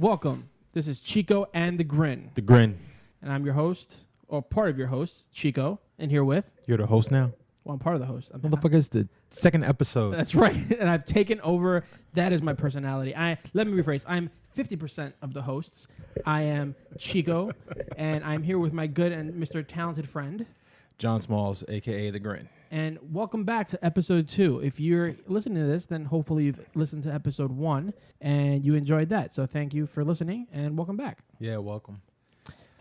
Welcome. This is Chico and The Grin. The Grin. And I'm your host, or part of your host, Chico, and here with... You're the host now? Well, I'm part of the host. Motherfucker, it's the second episode. That's right. And I've taken over. That is my personality. Let me rephrase. I'm 50% of the hosts. I am Chico, and I'm here with my good and Mr. Talented friend... John Smalls, a.k.a. The Grin. And welcome back to episode 2. If you're listening to this, then hopefully you've listened to episode 1 and you enjoyed that. So thank you for listening and welcome back. Yeah, welcome.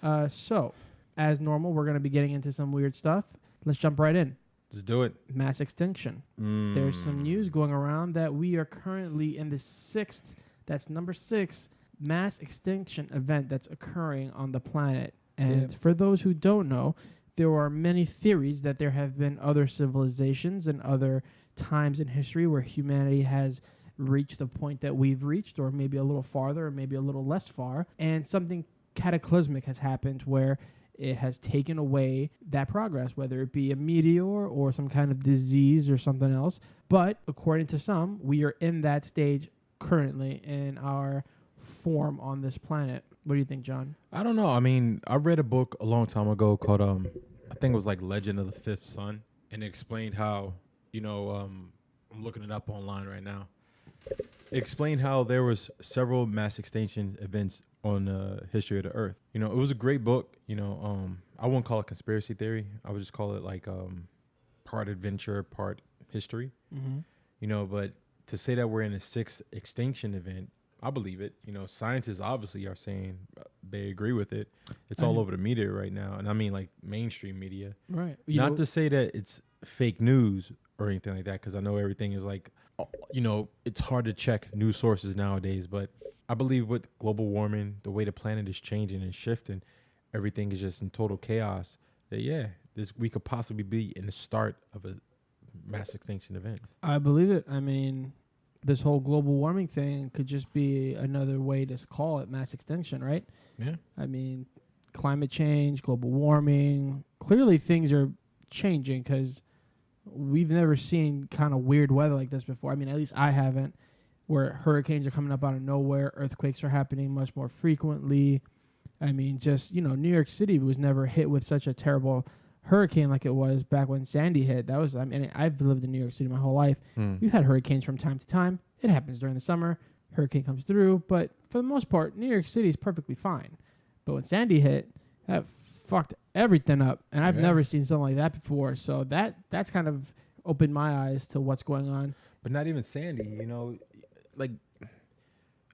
So, as normal, we're going to be getting into some weird stuff. Let's jump right in. Let's do it. Mass extinction. There's some news going around that we are currently in the number 6, mass extinction event that's occurring on the planet. And for those who don't know, there are many theories that there have been other civilizations and other times in history where humanity has reached the point that we've reached, or maybe a little farther, or maybe a little less far, and something cataclysmic has happened where it has taken away that progress, whether it be a meteor or some kind of disease or something else. But according to some, we are in that stage currently in our form on this planet. What do you think, John? I don't know. I mean, I read a book a long time ago called, I think it was like Legend of the Fifth Sun, and it explained how, I'm looking it up online right now. It explained how there was several mass extinction events on the history of the Earth. It was a great book. I wouldn't call it conspiracy theory. I would just call it like part adventure, part history. Mm-hmm. But to say that we're in a 6th extinction event, I believe it. Scientists obviously are saying they agree with it. It's all over the media right now. And I mean like mainstream media. Right. Not to say that it's fake news or anything like that, because I know everything is like, it's hard to check news sources nowadays. But I believe with global warming, the way the planet is changing and shifting, everything is just in total chaos. That, we could possibly be in the start of a mass extinction event. I believe it. I mean... this whole global warming thing could just be another way to call it mass extinction, right? Yeah. I mean, climate change, global warming. Clearly things are changing because we've never seen kind of weird weather like this before. I mean, at least I haven't, where hurricanes are coming up out of nowhere. Earthquakes are happening much more frequently. I mean, just, New York City was never hit with such a terrible hurricane like it was back when Sandy hit. I've lived in New York City my whole life. We've had hurricanes from time to time. It happens during the summer. Hurricane comes through, but for the most part, New York City is perfectly fine. But when Sandy hit, that fucked everything up, and I've never seen something like that before. So that's kind of opened my eyes to what's going on. But not even Sandy, like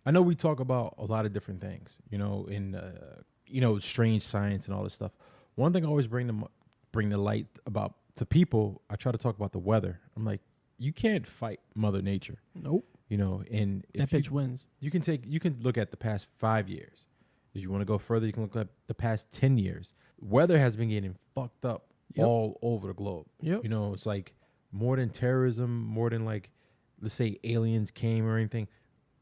I know we talk about a lot of different things, in strange science and all this stuff. One thing I always bring the light about to people, I try to talk about the weather. I'm like, you can't fight Mother Nature. Nope. And that bitch wins. You can look at the past 5 years. If you want to go further, you can look at the past 10 years. Weather has been getting fucked up all over the globe. Yep. It's like more than terrorism, more than like, let's say aliens came or anything.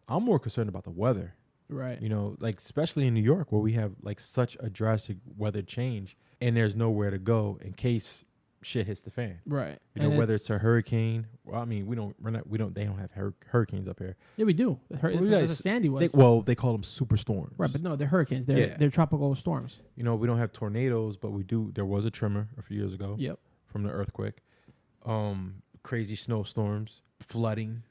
I'm more concerned about the weather. Right. Like especially in New York where we have like such a drastic weather change. And there's nowhere to go in case shit hits the fan. Right. Whether it's a hurricane. Well, I mean, they don't have hurricanes up here. Yeah, we do. Sandy was. They call them superstorms. Right, but no, they're hurricanes. They're tropical storms. We don't have tornadoes, but we do. There was a tremor a few years ago. Yep. From the earthquake. Crazy snowstorms, flooding.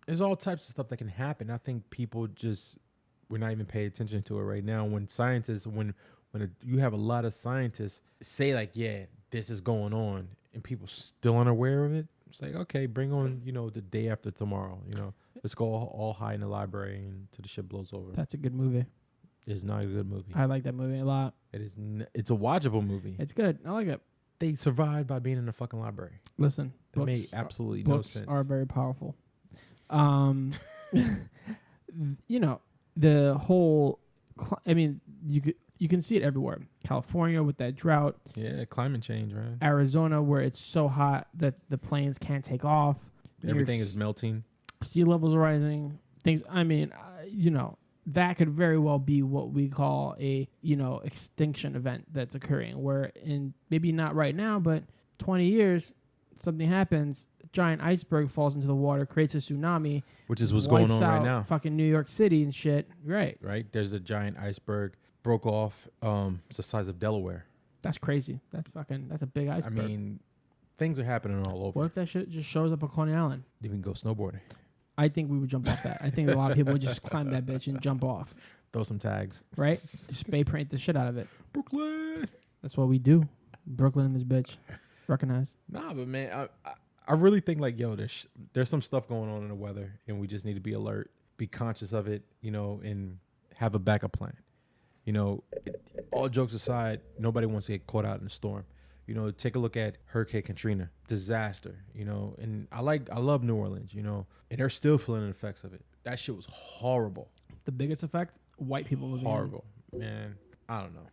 There's all types of stuff that can happen. I think people we're not even paying attention to it right now. When you have a lot of scientists say like, this is going on, and people still unaware of it, it's like, okay, bring on, the day after tomorrow, let's go all hide in the library until the shit blows over. That's a good movie. It's not a good movie. I like that movie a lot. It is. It's a watchable movie. It's good. I like it. They survived by being in the fucking library. Listen, it made absolutely no sense. Books are very powerful. The whole, you can see it everywhere. California with that drought. Yeah, climate change, right? Arizona where it's so hot that the planes can't take off. Everything is melting. Sea levels are rising. That could very well be what we call a, extinction event that's occurring where maybe not right now, but 20 years, something happens giant iceberg falls into the water, creates a tsunami, which is what's going on right now. Fucking New York City and shit. Right. There's a giant iceberg broke off. It's the size of Delaware. That's crazy. That's a big iceberg. I mean, things are happening all over. What if that shit just shows up on Coney Island? You can go snowboarding. I think we would jump off that. I think a lot of people would just climb that bitch and jump off. Throw some tags. Right? Spray paint the shit out of it. Brooklyn. That's what we do. Brooklyn in this bitch. Recognize. Nah, but man, I really think like, yo, there's some stuff going on in the weather, and we just need to be alert, be conscious of it, you know, and have a backup plan. You know, all jokes aside, nobody wants to get caught out in a storm. You know, take a look at Hurricane Katrina, disaster, you know, and I love New Orleans, you know, and they're still feeling the effects of it. That shit was horrible. The biggest effect, white people moving horrible, man. I don't know.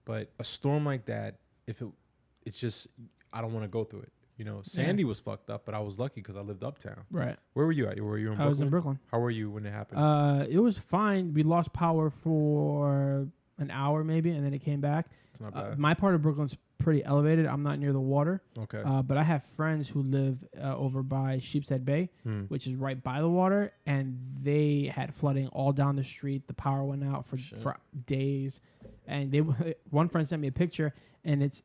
But a storm like that, it's just, I don't want to go through it. You know, Sandy was fucked up, but I was lucky because I lived uptown. Right. Where were you at? Were you in Brooklyn? I was in Brooklyn. How were you when it happened? It was fine. We lost power for an hour maybe, and then it came back. It's not bad. My part of Brooklyn's pretty elevated. I'm not near the water. Okay. But I have friends who live over by Sheepshead Bay, which is right by the water, and they had flooding all down the street. The power went out for days, and one friend sent me a picture, and it's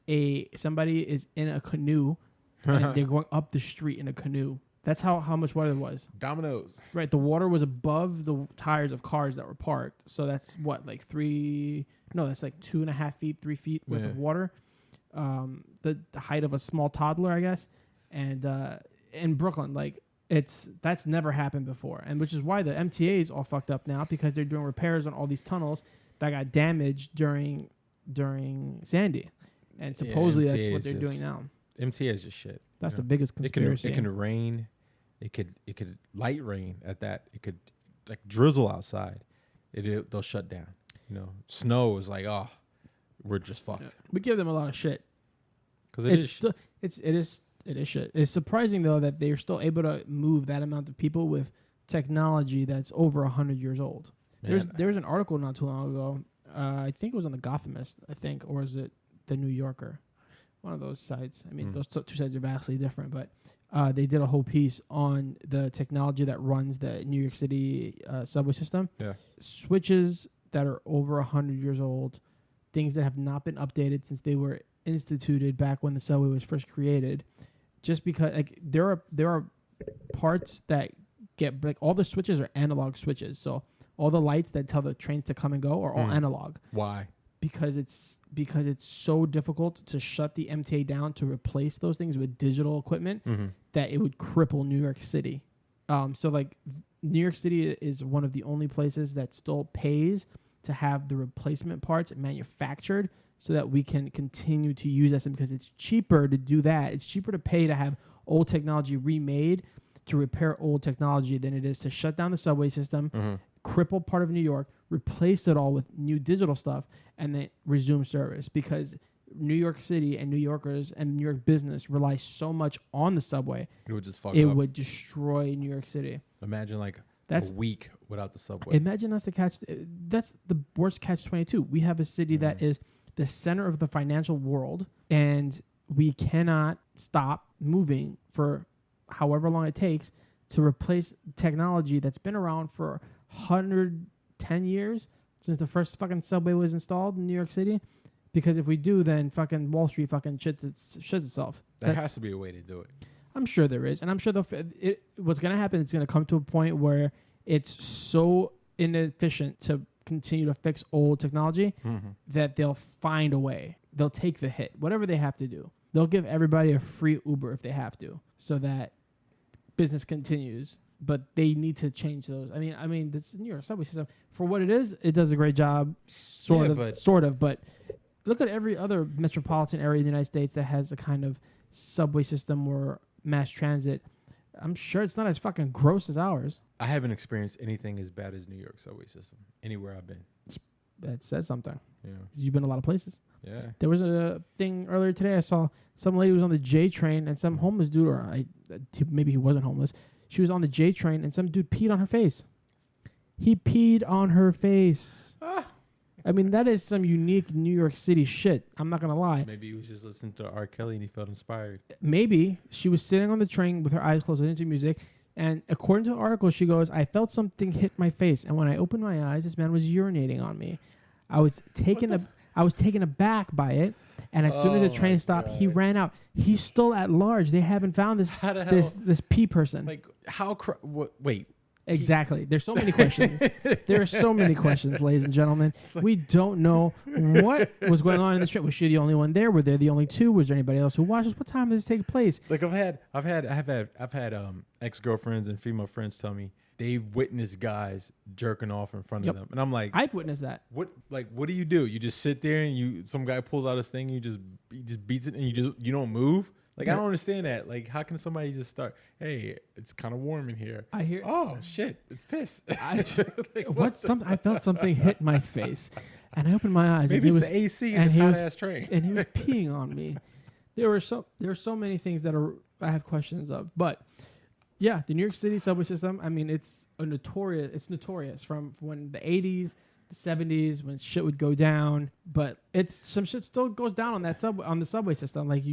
somebody is in a canoe, and they're going up the street in a canoe. That's how much water there was. Dominoes. Right. The water was above the tires of cars that were parked. So that's that's like 2.5 feet, 3 feet worth of water. The height of a small toddler, I guess. And in Brooklyn, like that's never happened before. And which is why the MTA is all fucked up now, because they're doing repairs on all these tunnels that got damaged during Sandy. And supposedly that's what they're doing now. MTA is just shit. That's the biggest conspiracy. It can rain. It could light rain at that. It could like drizzle outside. They'll shut down. You know, snow is like, oh, we're just fucked. Yeah. We give them a lot of shit because it is shit. It's surprising though that they're still able to move that amount of people with technology that's over 100 years old. Man. There was an article not too long ago. I think it was on the Gothamist. Or is it the New Yorker? One of those sites. I mean, those two sides are vastly different, but they did a whole piece on the technology that runs the New York City subway system. Yeah. Switches that are over 100 years old, things that have not been updated since they were instituted back when the subway was first created. Just because like there are parts that get like all the switches are analog switches, so all the lights that tell the trains to come and go are all analog. Why? Because it's so difficult to shut the MTA down to replace those things with digital equipment that it would cripple New York City. So like New York City is one of the only places that still pays to have the replacement parts manufactured so that we can continue to use them, because it's cheaper to do that. It's cheaper to pay to have old technology remade to repair old technology than it is to shut down the subway system, cripple part of New York, replace it all with new digital stuff, and then resume service, because New York City and New Yorkers and New York business rely so much on the subway. It would just would destroy New York City. Imagine like a week without the subway. Imagine that's the worst catch-22. We have a city that is the center of the financial world, and we cannot stop moving for however long it takes to replace technology that's been around for 110 years since the first fucking subway was installed in New York City. Because if we do, then fucking Wall Street fucking shits itself. There has to be a way to do it. I'm sure there is. And I'm sure what's going to happen, it's going to come to a point where it's so inefficient to continue to fix old technology that they'll find a way. They'll take the hit, whatever they have to do. They'll give everybody a free Uber if they have to, so that business continues. But they need to change those. I mean, this New York subway system, for what it is, it does a great job, sort of. But look at every other metropolitan area in the United States that has a kind of subway system or mass transit. I'm sure it's not as fucking gross as ours. I haven't experienced anything as bad as New York subway system anywhere I've been. That says something. Yeah. 'Cause you've been a lot of places. Yeah. There was a thing earlier today. I saw some lady was on the J train and some homeless dude, maybe he wasn't homeless. She was on the J train and some dude peed on her face. He peed on her face. I mean, that is some unique New York City shit. I'm not going to lie. Maybe he was just listening to R. Kelly and he felt inspired. Maybe she was sitting on the train with her eyes closed listening to music. And according to the article, she goes, I felt something hit my face. And when I opened my eyes, this man was urinating on me. I was taken aback by it. And as soon as the train stopped, he ran out. He's still at large. They haven't found this pee person. Like, how? Wait. Exactly. There's so many questions. There are so many questions, ladies and gentlemen. We don't know what was going on in the trip. Was she the only one there? Were there the only two? Was there anybody else who watched us? What time did this take place? Like I've had ex-girlfriends and female friends tell me they've witnessed guys jerking off in front of them, and I'm like, I've witnessed that. What do? You just sit there and some guy pulls out his thing, he just beats it, and you don't move. Like, I don't understand that. Like, how can somebody just start, hey, it's kind of warm in here. I hear, oh, shit, it's piss. I felt something hit my face, and I opened my eyes. Maybe it's the AC in this hot-ass train. And he was peeing on me. There are so many things that I have questions of. But, yeah, the New York City subway system, I mean, it's notorious from when the 80s, the 70s, when shit would go down. But some shit still goes down on the subway system. Like,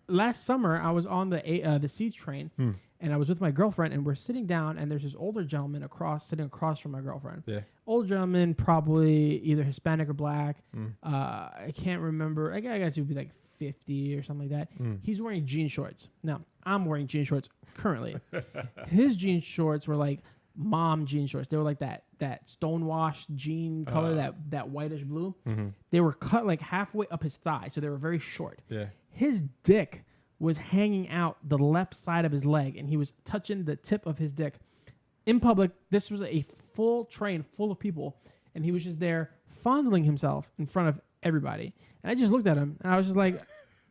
last summer, I was on the Seats train, and I was with my girlfriend, and we're sitting down, and there's this older gentleman sitting across from my girlfriend. Yeah. Older gentleman, probably either Hispanic or black. I can't remember. I guess he would be like 50 or something like that. He's wearing jean shorts. Now, I'm wearing jean shorts currently. His jean shorts were like mom jean shorts. They were like that stonewashed jean color, that whitish blue. They were cut like halfway up his thigh, so they were very short. Yeah. His dick was hanging out the left side of his leg, and he was touching the tip of his dick in public. This was a full train full of people, and he was just there fondling himself in front of everybody. And I just looked at him, and I was just like,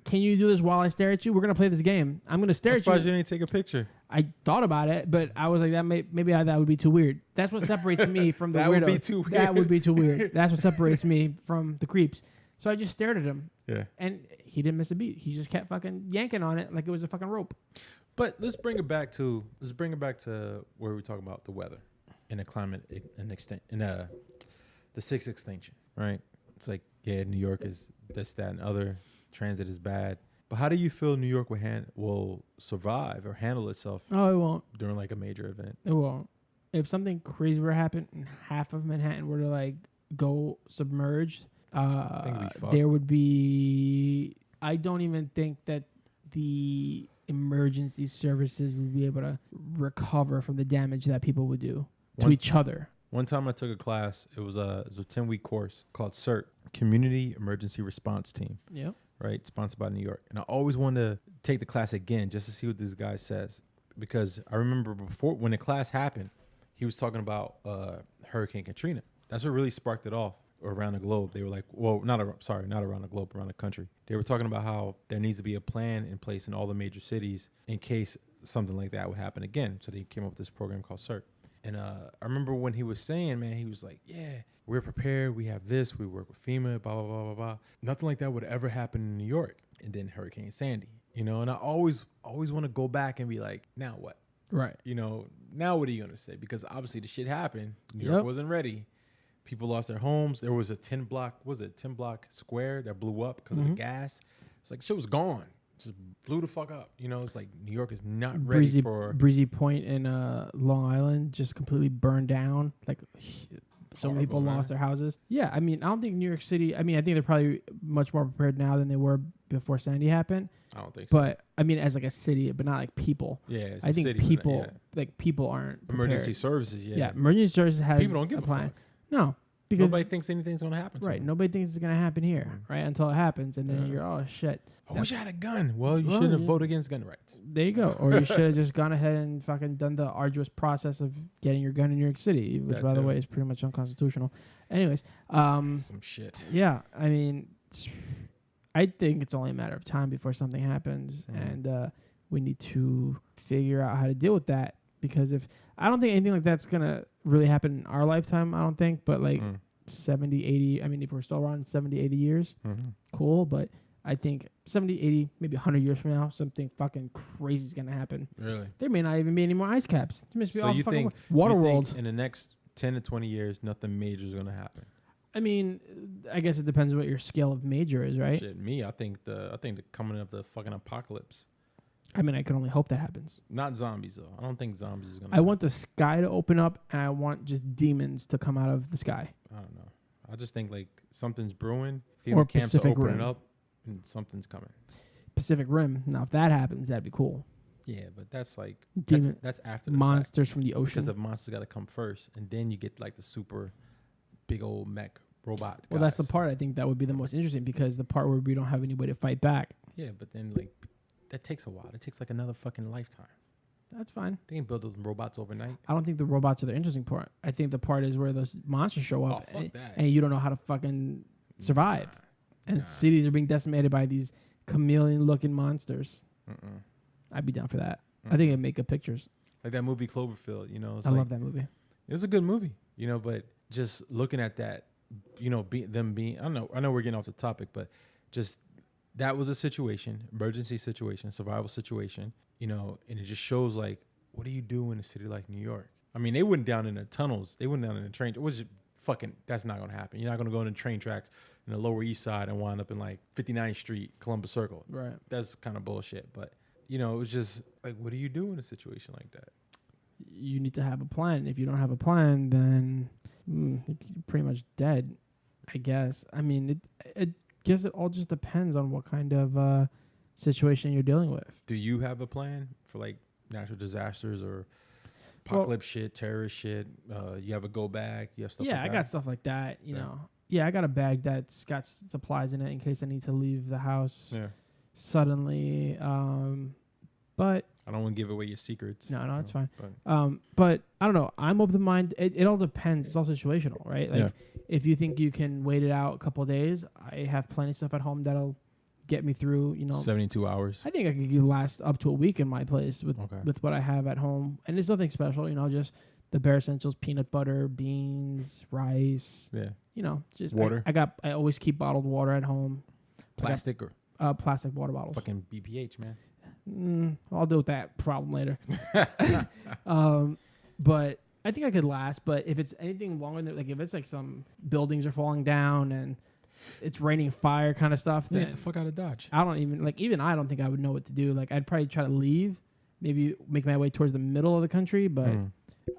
can you do this while I stare at you? We're going to play this game. I'm going to stare at you. Surprised you didn't take a picture. I thought about it, but I was like, that would be too weird. That's what separates me from the weirdo. That would be too weird. That would be too weird. That's what separates me from the creeps. So I just stared at him. Yeah. And he didn't miss a beat. He just kept fucking yanking on it like it was a fucking rope. But let's bring it back to where we talk about the weather and the climate and the sixth extinction, right? It's like, yeah, New York is this, that, and other. Transit is bad. But how do you feel New York will survive or handle itself? Oh, it won't. During like a major event. It won't. If something crazy were to happen and half of Manhattan were to like go submerged, there would be, I don't even think that the emergency services would be able to recover from the damage that people would do to each other. One time I took a class, it was a 10-week course called CERT, Community Emergency Response Team. Yeah. Right, sponsored by New York. And I always wanted to take the class again just to see what this guy says. Because I remember before, when the class happened, he was talking about Hurricane Katrina. That's what really sparked it off around the globe. They were like, well, not around the globe, around the country. They were talking about how there needs to be a plan in place in all the major cities in case something like that would happen again. So they came up with this program called CERT. And I remember when he was saying, man, he was like, yeah, we're prepared. We have this. We work with FEMA, blah, blah, blah, blah, blah. Nothing like that would ever happen in New York. And then Hurricane Sandy, and I always want to go back and be like, now what? Right. Now what are you going to say? Because obviously the shit happened. New York wasn't ready. People lost their homes. There was a 10 block square that blew up because of the gas. It's like shit was gone. Just blew the fuck up. It's like New York is not ready for Breezy Point in Long Island just completely burned down. Like so many people lost their houses. Yeah, I mean, I don't think New York City. I mean, I think they're probably much more prepared now than they were before Sandy happened. I don't think so. But I mean, as like a city, but not like people. Yeah, I think people people aren't prepared. Emergency services. Yeah, emergency services has people don't give a plan. Fuck. No. Because nobody thinks anything's going to happen. Right. Nobody thinks it's going to happen here, right? Until it happens. And then you're, oh, shit. I wish I had a gun. Well, you shouldn't have voted against gun rights. There you go. Or you should have just gone ahead and fucking done the arduous process of getting your gun in New York City, which, by the way, is pretty much unconstitutional. Anyways. Some shit. Yeah. I mean, I think it's only a matter of time before something happens. And we need to figure out how to deal with that. Because I don't think anything like that's going to really happen in our lifetime, I don't think. But like 70, 80, I mean, if we're still around 70, 80 years, cool. But I think 70, 80, maybe 100 years from now, something fucking crazy is going to happen. Really? There may not even be any more ice caps. There must be all fucking water world. In the next 10 to 20 years, nothing major is going to happen? I mean, I guess it depends what your scale of major is, right? Shit, me, I think the coming of the fucking apocalypse. I mean, I can only hope that happens. Not zombies though. I don't think zombies is gonna. I want the sky to open up, and I want just demons to come out of the sky. I don't know. I just think like something's brewing. Or FEMA camps are Pacific opening Rim. up, and something's coming. Pacific Rim. Now, if that happens, that'd be cool. Yeah, but that's like Demon that's after the monsters from the fact. Because ocean. the monsters got to come first, and then you get like the super big old mech robot. Well, that's the part I think that would be the most interesting, because the part where we don't have any way to fight back. Yeah, but then like that takes a while. It takes like another fucking lifetime. That's fine. They ain't build those robots overnight. I don't think the robots are the interesting part. I think the part is where those monsters show up, Oh, fuck that. and you don't know how to fucking survive. And Nah. cities are being decimated by these chameleon-looking monsters. Mm-mm. I'd be down for that. I think it'd make good pictures. Like that movie Cloverfield, you know. It's I like, love that movie. It was a good movie, you know, but just looking at that, you know, them being, I know we're getting off the topic, but just that was a situation, emergency situation, survival situation, you know, and it just shows like, what do you do in a city like New York? I mean, they went down in the tunnels, they went down in the train, it was fucking, that's not going to happen. You're not going to go in the train tracks in the Lower East Side and wind up in like 59th Street, Columbus Circle. Right. That's kind of bullshit, but you know, it was just like, what do you do in a situation like that? You need to have a plan. If you don't have a plan, then you're pretty much dead, I guess. I mean, it guess it all just depends on what kind of situation you're dealing with. Do you have a plan for like natural disasters or apocalypse shit, terrorist shit? You have a go bag? You have stuff like that? Yeah, I got stuff like that, you Yeah. know. Yeah, I got a bag that's got supplies in it in case I need to leave the house Yeah. suddenly. But I don't want to give away your secrets. no, it's fine. But But I don't know. I'm of the mind. It all depends. It's all situational, right? Like Yeah. if you think you can wait it out a couple of days, I have plenty of stuff at home that'll get me through. You know, 72 hours. I think I could last up to a week in my place with Okay. with what I have at home, and it's nothing special. You know, just the bare essentials: peanut butter, beans, rice. Yeah. You know, just Water. I always keep bottled water at home. Plastic or Plastic water bottles. fucking BPH, man. I'll deal with that problem later. But I think I could last. But if it's anything longer than, like, if it's like some buildings are falling down and it's raining fire kind of stuff, Yeah, then get the fuck out of Dodge. I don't even I don't think I would know what to do. Like, I'd probably try to leave, maybe make my way towards the middle of the country, but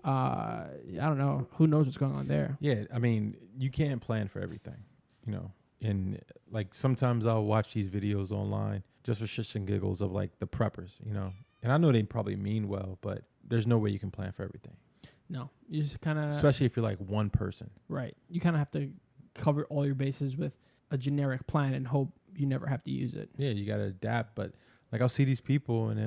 I don't know. Who knows what's going on there? Yeah, I mean, you can't plan for everything, you know. And like sometimes I'll watch these videos online just for shits and giggles of like the preppers, you know. And I know they probably mean well, but there's no way you can plan for everything. No, you just kind of Especially if you're like one person. right. You kind of have to cover all your bases with a generic plan and hope you never have to use it. Yeah, you got to adapt. But like I'll see these people and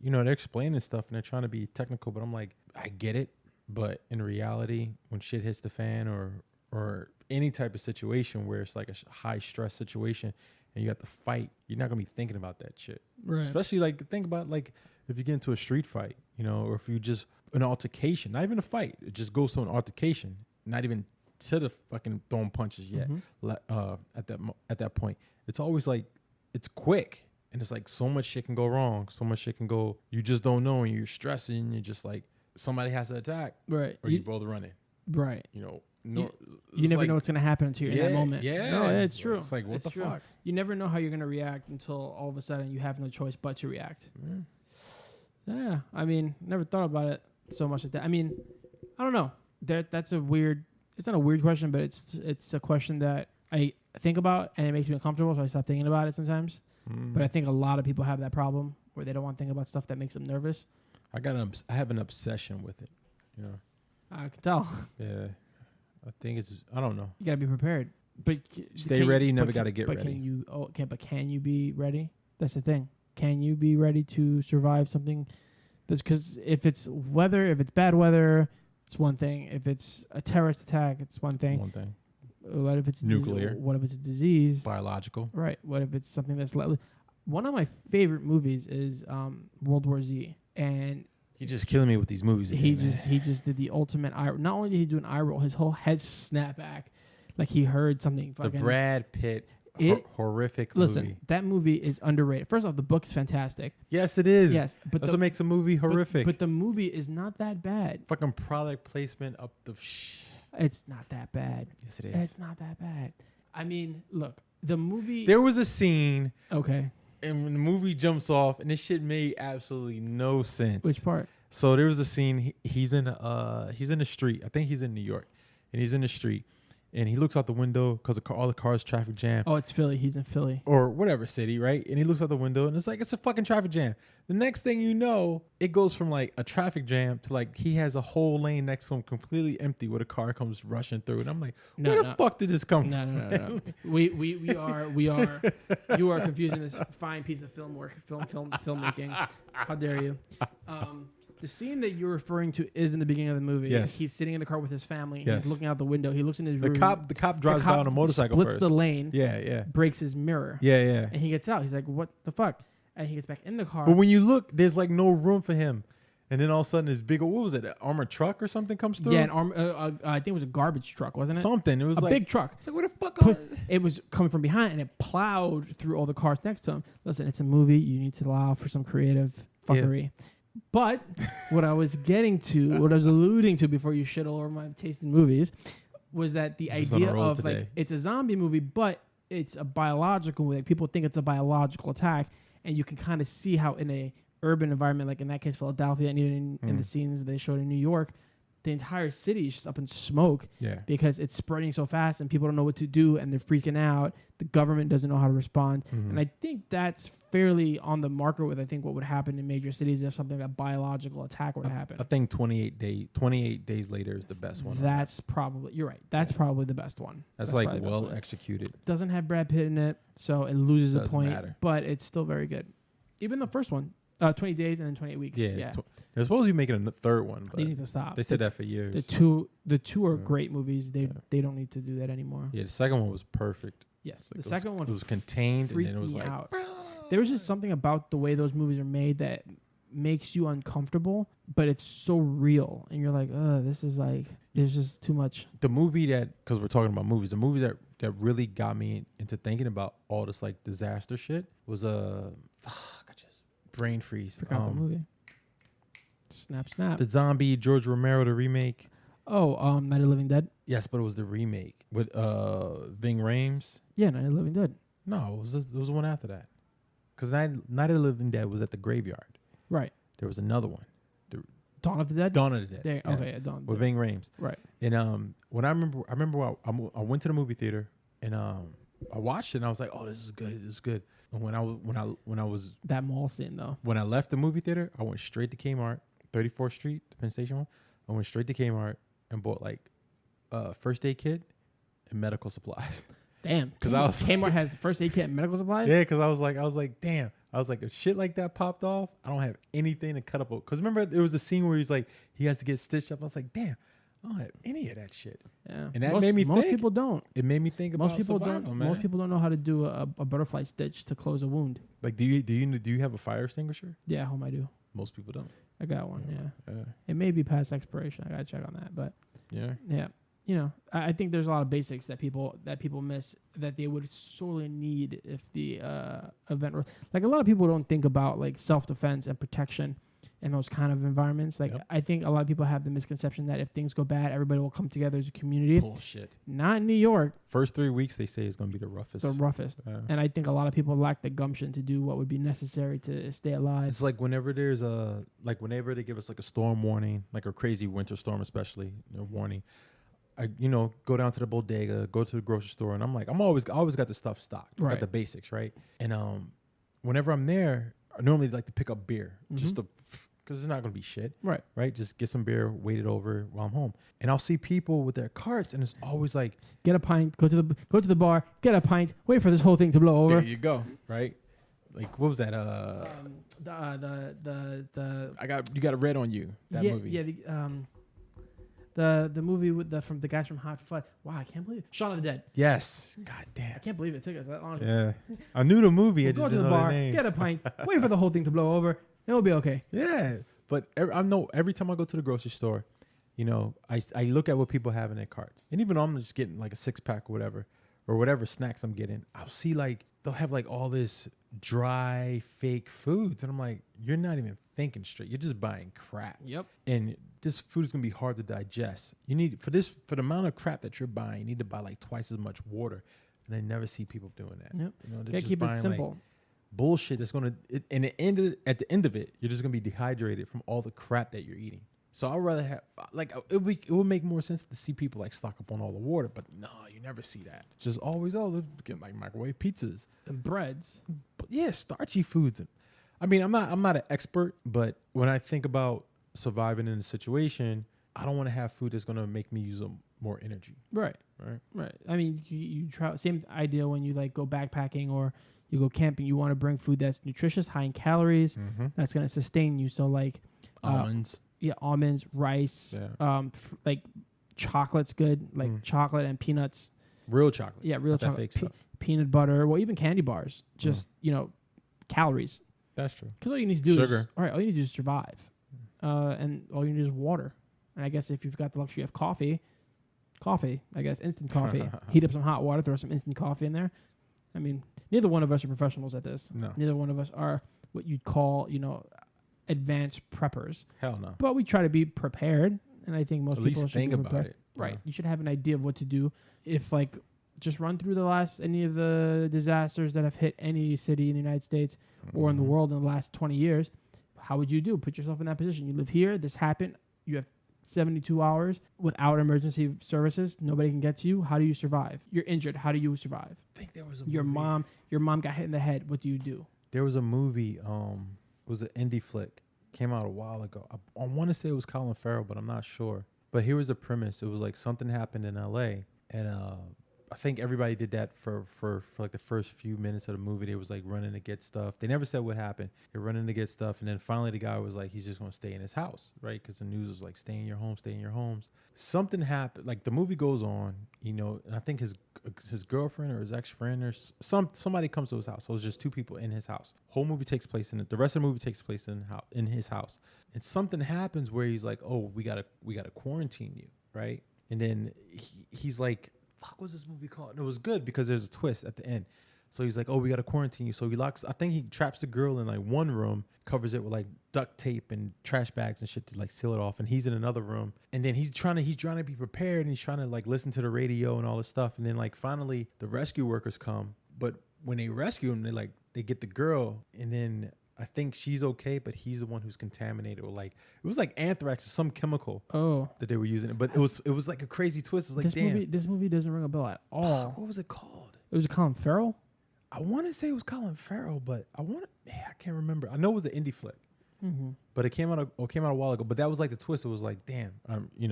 you know, they're explaining stuff and they're trying to be technical, but I'm like, I get it. But in reality, when shit hits the fan or any type of situation where it's like a high stress situation and you have to fight, you're not going to be thinking about that shit. Right. Especially like think about like if you get into a street fight, you know, or if you just an altercation, not even a fight, it just goes to an altercation, not even to the fucking throwing punches yet. At that point, it's always like it's quick and it's like so much shit can go wrong, so much shit can go. You just don't know, and you're stressing. You're just like somebody has to attack, Right. or you both running. Right. You know, no, You never like, know what's going to happen until you're in that moment. Yeah, No, it's true. It's like what It's the true. fuck. You never know how you're going to react until all of a sudden you have no choice but to react. Yeah. I mean, never thought about it so much like that. I mean, I don't know. That's a weird, it's not a weird question, but it's a question that I think about and it makes me uncomfortable. So I stop thinking about it sometimes. But I think a lot of people have that problem where they don't want to think about stuff that makes them nervous. I have an obsession with it. You know. I can tell. Yeah. I think it's. I don't know. You got to be prepared. But Stay ready. You never got to get ready. Can you be ready? That's the thing. Can you be ready to survive something? That's because if it's weather, if it's bad weather, it's one thing. If it's a terrorist attack, it's one thing. One thing. What if it's Nuclear? What if it's a disease? Biological. Right. What if it's something that's one of my favorite movies is World War Z, and You're just killing me with these movies. he Again, just he just did the ultimate eye. Not only did he do an eye roll, his whole head snapped back, like he heard something. the Fucking Brad Pitt horrific Listen, movie. that movie is underrated. First off, the book is fantastic. Yes, it is. Yes, but That's what makes a movie horrific. But the movie is not that bad. Fucking product placement up the. It's not that bad. Yes, it is. It's not that bad. I mean, look, the movie. There was a scene, Okay. and when the movie jumps off, and this shit made absolutely no sense. Which part? So there was a scene. He's in the street. I think he's in New York, and he's in the street, and he looks out the window because all the cars traffic jam. Oh, it's Philly. He's in Philly. Or whatever city, right? And he looks out the window, and it's like it's a fucking traffic jam. The next thing you know, it goes from like a traffic jam to like he has a whole lane next to him completely empty, where the car comes rushing through, and I'm like, where the fuck did this come from? No. we are. You are confusing this fine piece of filmmaking. How dare you? The scene that you're referring to is in the beginning of the movie. Yes. He's sitting in the car with his family. Yes. He's looking out the window. He looks in his room. The cop drives by on a motorcycle splits first. the lane. Yeah. Breaks his mirror. Yeah. And he gets out. He's like, what the fuck? And he gets back in the car. But when you look, there's like no room for him. And then all of a sudden, this big, what was it, an armored truck or something comes through? Yeah, I think it was a garbage truck, wasn't it? Something. It was a like big truck. It's like, what the fuck? It was coming from behind, and it plowed through all the cars next to him. Listen, it's a movie. You need to allow for some creative fuckery. Yeah. But what I was alluding to before you shit all over my taste in movies was that the idea of today. Like it's a zombie movie, but it's a biological movie. Like, people think it's a biological attack, and you can kind of see how in a urban environment, like in that case Philadelphia, and even in the scenes they showed in New York, the entire city is just up in smoke because it's spreading so fast and people don't know what to do and they're freaking out. The government doesn't know how to respond. And I think that's fairly on the marker with, I think, what would happen in major cities if something like a biological attack were to happen. I think 28 days later is the best one. That's probably, you're right. That's probably the best one. That's like well executed. Doesn't have Brad Pitt in it, so it loses a point, matter. But it's still very good. Even the first one, 20 days and then 28 weeks. Yeah. They're supposed to be making a third one, but they need to stop. They said that for years. The two are great movies. They don't need to do that anymore. Yeah, the second one was perfect. Yes, the second one was contained, and then it was like out. There was just something about the way those movies are made that makes you uncomfortable, but it's so real, and you're like, this is like, there's just too much. The movie because we're talking about movies, the movie that really got me into thinking about all this like disaster shit was I just brain freeze. Forgot the movie. Snap. The zombie George Romero, the remake. Oh, Night of the Living Dead. Yes, but it was the remake with Ving Rhames. Yeah, Night of the Living Dead. No, it was the one after that. Because Night of the Living Dead was at the graveyard. Right. There was another one. Dawn of the Dead. Dawn of the Dead. Okay, Dawn of the with Dead. Ving Rhames. Right. And when I remember I went to the movie theater and I watched it and I was like, oh, this is good. And when I was that mall scene though. When I left the movie theater, I went straight to Kmart, 34th Street, the Penn Station one. I went straight to Kmart and bought like first aid kit and medical supplies. Damn. Because Kmart has first aid kit and medical supplies? Yeah, because I was like, damn. I was like, if shit like that popped off, I don't have anything to cut up. Because remember, there was a scene where he has to get stitched up. I was like, damn, I don't have any of that shit. Yeah. And that made me think. Most people don't. It made me think about survival, man. Most people don't know how to do a butterfly stitch to close a wound. Like, do you have a fire extinguisher? Yeah, home I do. Most people don't. I got one, yeah. It may be past expiration. I got to check on that, but yeah. You know, I think there's a lot of basics that people miss that they would sorely need if the event were, like, a lot of people don't think about like self-defense and protection in those kind of environments. Like, I think a lot of people have the misconception that if things go bad, everybody will come together as a community. Bullshit. Not in New York. First 3 weeks they say is going to be the roughest. And I think a lot of people lack the gumption to do what would be necessary to stay alive. It's like whenever there's whenever they give us like a storm warning, like a crazy winter storm, especially warning. I go down to the bodega, go to the grocery store, and I'm like, I always got the stuff stocked, got the basics, right? And whenever I'm there, I normally like to pick up beer just to, because it's not gonna be shit, right? Just get some beer, wait it over while I'm home, and I'll see people with their carts, and it's always like, get a pint, go to the bar, get a pint, wait for this whole thing to blow over. There you go, right? Like, what was that? You got a red on you. That movie. Yeah. The movie with the guys from Hot Fuzz. Wow, I can't believe it. Shaun of the Dead. Yes. God damn. I can't believe it took us that long. Yeah. I knew the movie. Go to the bar, get a pint, wait for the whole thing to blow over. It'll be okay. Yeah. But I know every time I go to the grocery store, I look at what people have in their carts. And even though I'm just getting like a 6-pack or whatever, or whatever snacks I'm getting, I'll see like they'll have like all this dry fake foods, and I'm like, you're not even thinking straight. You're just buying crap. Yep. And this food is gonna be hard to digest. You need for the amount of crap that you're buying, you need to buy like twice as much water. And I never see people doing that. Yep. You know, they're Gotta just keep it buying simple. like bullshit that's gonna. At the end of it, you're just gonna be dehydrated from all the crap that you're eating. So I'd rather have like it would make more sense to see people like stock up on all the water, but no, you never see that. Just always they're getting like microwave pizzas And breads. but yeah, starchy foods. I mean, I'm not an expert, but when I think about surviving in a situation, I don't want to have food that's gonna make me use more energy. Right. Right. I mean, you try same idea when you like go backpacking or you go camping. You want to bring food that's nutritious, high in calories, that's gonna sustain you. So like Almonds. Yeah, almonds, rice, Yeah. like chocolate's good, like chocolate and peanuts. Real chocolate. Yeah, real Not that chocolate. fake stuff. Peanut butter, well, even candy bars. Just calories. That's true. Because all you need to do Sugar. all you need to do is survive, and all you need is water. And I guess if you've got the luxury of coffee, I guess instant coffee. Heat up some hot water, throw some instant coffee in there. I mean, neither one of us are professionals at this. No. Neither one of us are what you'd call, advanced preppers. Hell no. But we try to be prepared, and I think most At people least should think be about prepared. it. Right. Yeah. You should have an idea of what to do. If just run through any of the disasters that have hit any city in the United States or in the world in the last 20 years. How would you do? Put yourself in that position. You live here. This happened. You have 72 hours without emergency services. Nobody can get to you. How do you survive? You're injured. How do you survive? I think there was Your mom got hit in the head. What do you do? There was a movie. It was an indie flick. Came out a while ago. I want to say it was Colin Farrell, but I'm not sure. But here was the premise. It was like something happened in L.A. and I think everybody did that for like the first few minutes of the movie. They was like running to get stuff. They never said what happened. They're running to get stuff, and then finally the guy was like, he's just gonna stay in his house, right? Because the news was like, stay in your home, stay in your homes. Something happened. Like the movie goes on, and I think his girlfriend or his ex-friend or somebody comes to his house. So it's just two people in his house. Whole movie takes place the rest of the movie takes place in his house, and something happens where he's like, oh, we gotta quarantine you, right? And then he's like, fuck, what's this movie called? And it was good because there's a twist at the end. So he's like, oh, we got to quarantine you. So I think he traps the girl in like one room, covers it with like duct tape and trash bags and shit to like seal it off. And he's in another room. And then he's trying to be prepared, and he's trying to like listen to the radio and all this stuff. And then like finally the rescue workers come. But when they rescue him, they get the girl, and then I think she's okay, but he's the one who's contaminated, or like it was like anthrax or some chemical that they were using. But it was like a crazy twist. It was like, this movie doesn't ring a bell at all. What was it called? It was Colin Farrell. I want to say it was Colin Farrell, but I can't remember. I know it was the indie flick, but it came out a while ago. But that was like the twist. It was like, damn,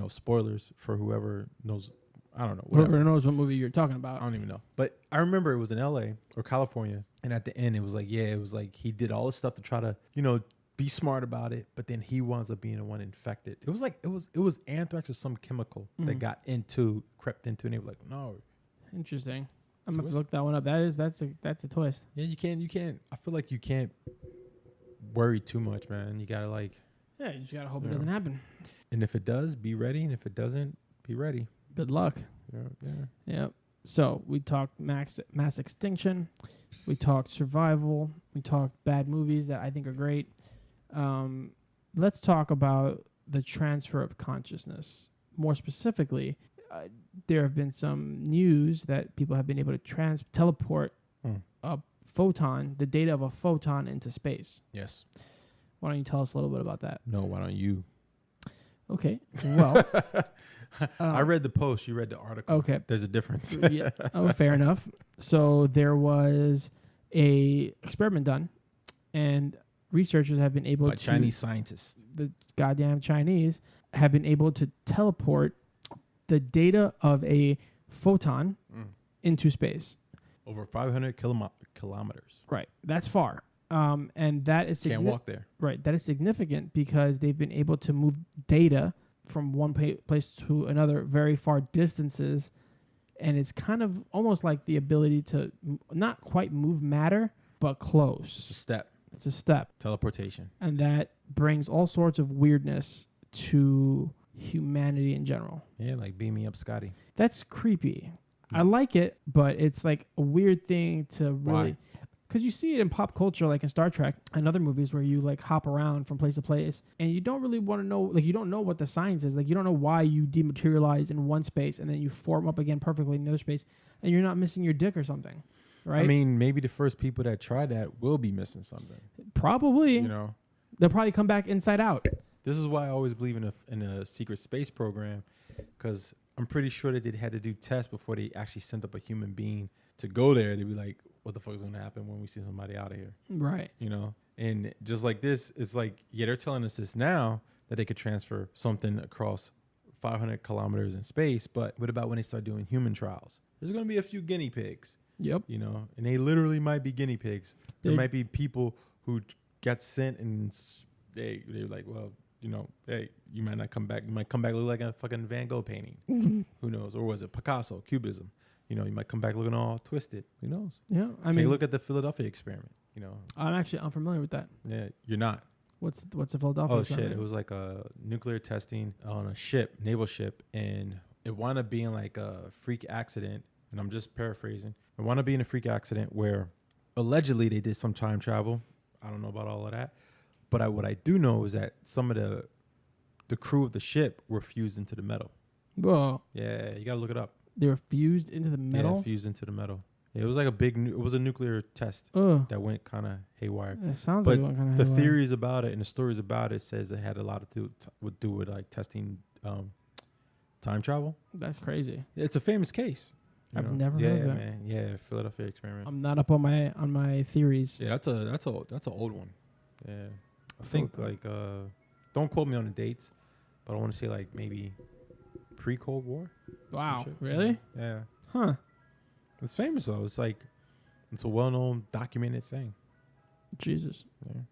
spoilers for whoever knows. I don't know. Whoever knows what movie you're talking about. I don't even know. But I remember it was in LA or California. And at the end, it was like, he did all this stuff to try to, be smart about it. But then he winds up being the one infected. It was like, it was anthrax or some chemical that crept into, and they were like, no. Interesting. I'm going to look that one up. That's a twist. Yeah, you can't. I feel like you can't worry too much, man. You got to you just got to hope it doesn't happen. And if it does, be ready. And if it doesn't, be ready. Good luck. Yeah. So we talked mass extinction. We talked survival. We talked bad movies that I think are great. Let's talk about the transfer of consciousness. More specifically, there have been some news that people have been able to teleport a photon, the data of a photon, into space. Yes. Why don't you tell us a little bit about that? No, why don't you? Okay. Well, I read the post. You read the article. Okay. There's a difference. Yeah. Oh, fair enough. So there was a experiment done, and researchers have been able by Chinese scientists. The goddamn Chinese have been able to teleport the data of a photon into space. Over 500 kilometers. Right. That's far. And that is can't walk there. Right. That is significant because they've been able to move data from one place to another very far distances. And it's kind of almost like the ability to not quite move matter, but close. It's a step. Teleportation. And that brings all sorts of weirdness to humanity in general. Yeah, like beam me up, Scotty. That's creepy. I like it, but it's like a weird thing to really. Why? Because you see it in pop culture, like in Star Trek and other movies where you like hop around from place to place and you don't really want to know, like you don't know what the science is. Like you don't know why you dematerialize in one space and then you form up again perfectly in the other space and you're not missing your dick or something, right? I mean, maybe the first people that try that will be missing something. Probably. You know? They'll probably come back inside out. This is why I always believe in a secret space program, because I'm pretty sure that they had to do tests before they actually sent up a human being to go there. They'd be like, what the fuck is going to happen when we see somebody out of here? Right. You know? And just like this, it's like, yeah, they're telling us this now that they could transfer something across 500 kilometers in space. But what about when they start doing human trials? There's going to be a few guinea pigs. Yep. You know? And they literally might be guinea pigs. There might be people who got sent and they're like, well, you know, hey, you might not come back. You might come back look like a fucking Van Gogh painting. Who knows? Or was it Picasso, Cubism? You know, you might come back looking all twisted. Who knows? Yeah, I Take mean, a look at the Philadelphia experiment. You know, I'm actually unfamiliar with that. yeah, you're not. What's the Philadelphia? Oh experiment? shit! It was like a nuclear testing on a ship, naval ship, and it wound up being like a freak accident. And I'm just paraphrasing. It wound up being a freak accident where allegedly they did some time travel. I don't know about all of that, but what I do know is that some of the crew of the ship were fused into the metal. Whoa. Yeah, you gotta look it up. They were fused into the metal? Yeah, fused into the metal. Yeah, it was like a big, it was a nuclear test that went kind of haywire. It sounds But like it went kind of the haywire. theories about it and the stories about it says it had a lot to do with like testing time travel. That's crazy. It's a famous case. I've never heard of that. Man. Yeah, Philadelphia experiment. I'm not up on my theories. Yeah, that's an old one. Yeah, I think like don't quote me on the dates, but I want to say like maybe pre-Cold War. Wow, really? Yeah. Huh. It's famous though. It's like it's a well-known documented thing. Jesus. Yeah.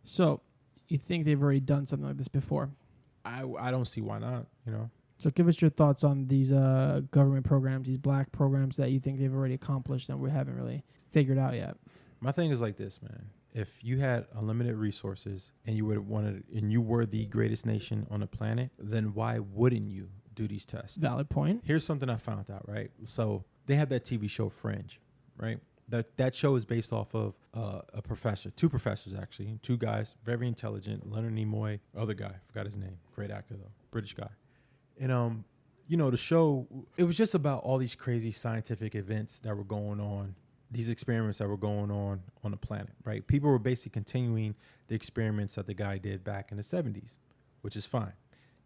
So, you think they've already done something like this before? I don't see why not. You know. So give us your thoughts on these government programs, these black programs that you think they've already accomplished and we haven't really figured out yet. My thing is like this, man. If you had unlimited resources and you were the greatest nation on the planet, then why wouldn't you do these tests? Valid point. Here's something I found out, right? So they have that TV show Fringe, right? That show is based off of two professors actually, two guys, very intelligent, Leonard Nimoy, other guy, forgot his name, great actor though, British guy. And you know, the show, it was just about all these crazy scientific events that were going on, these experiments that were going on the planet, right? People were basically continuing the experiments that the guy did back in the 70s, which is fine.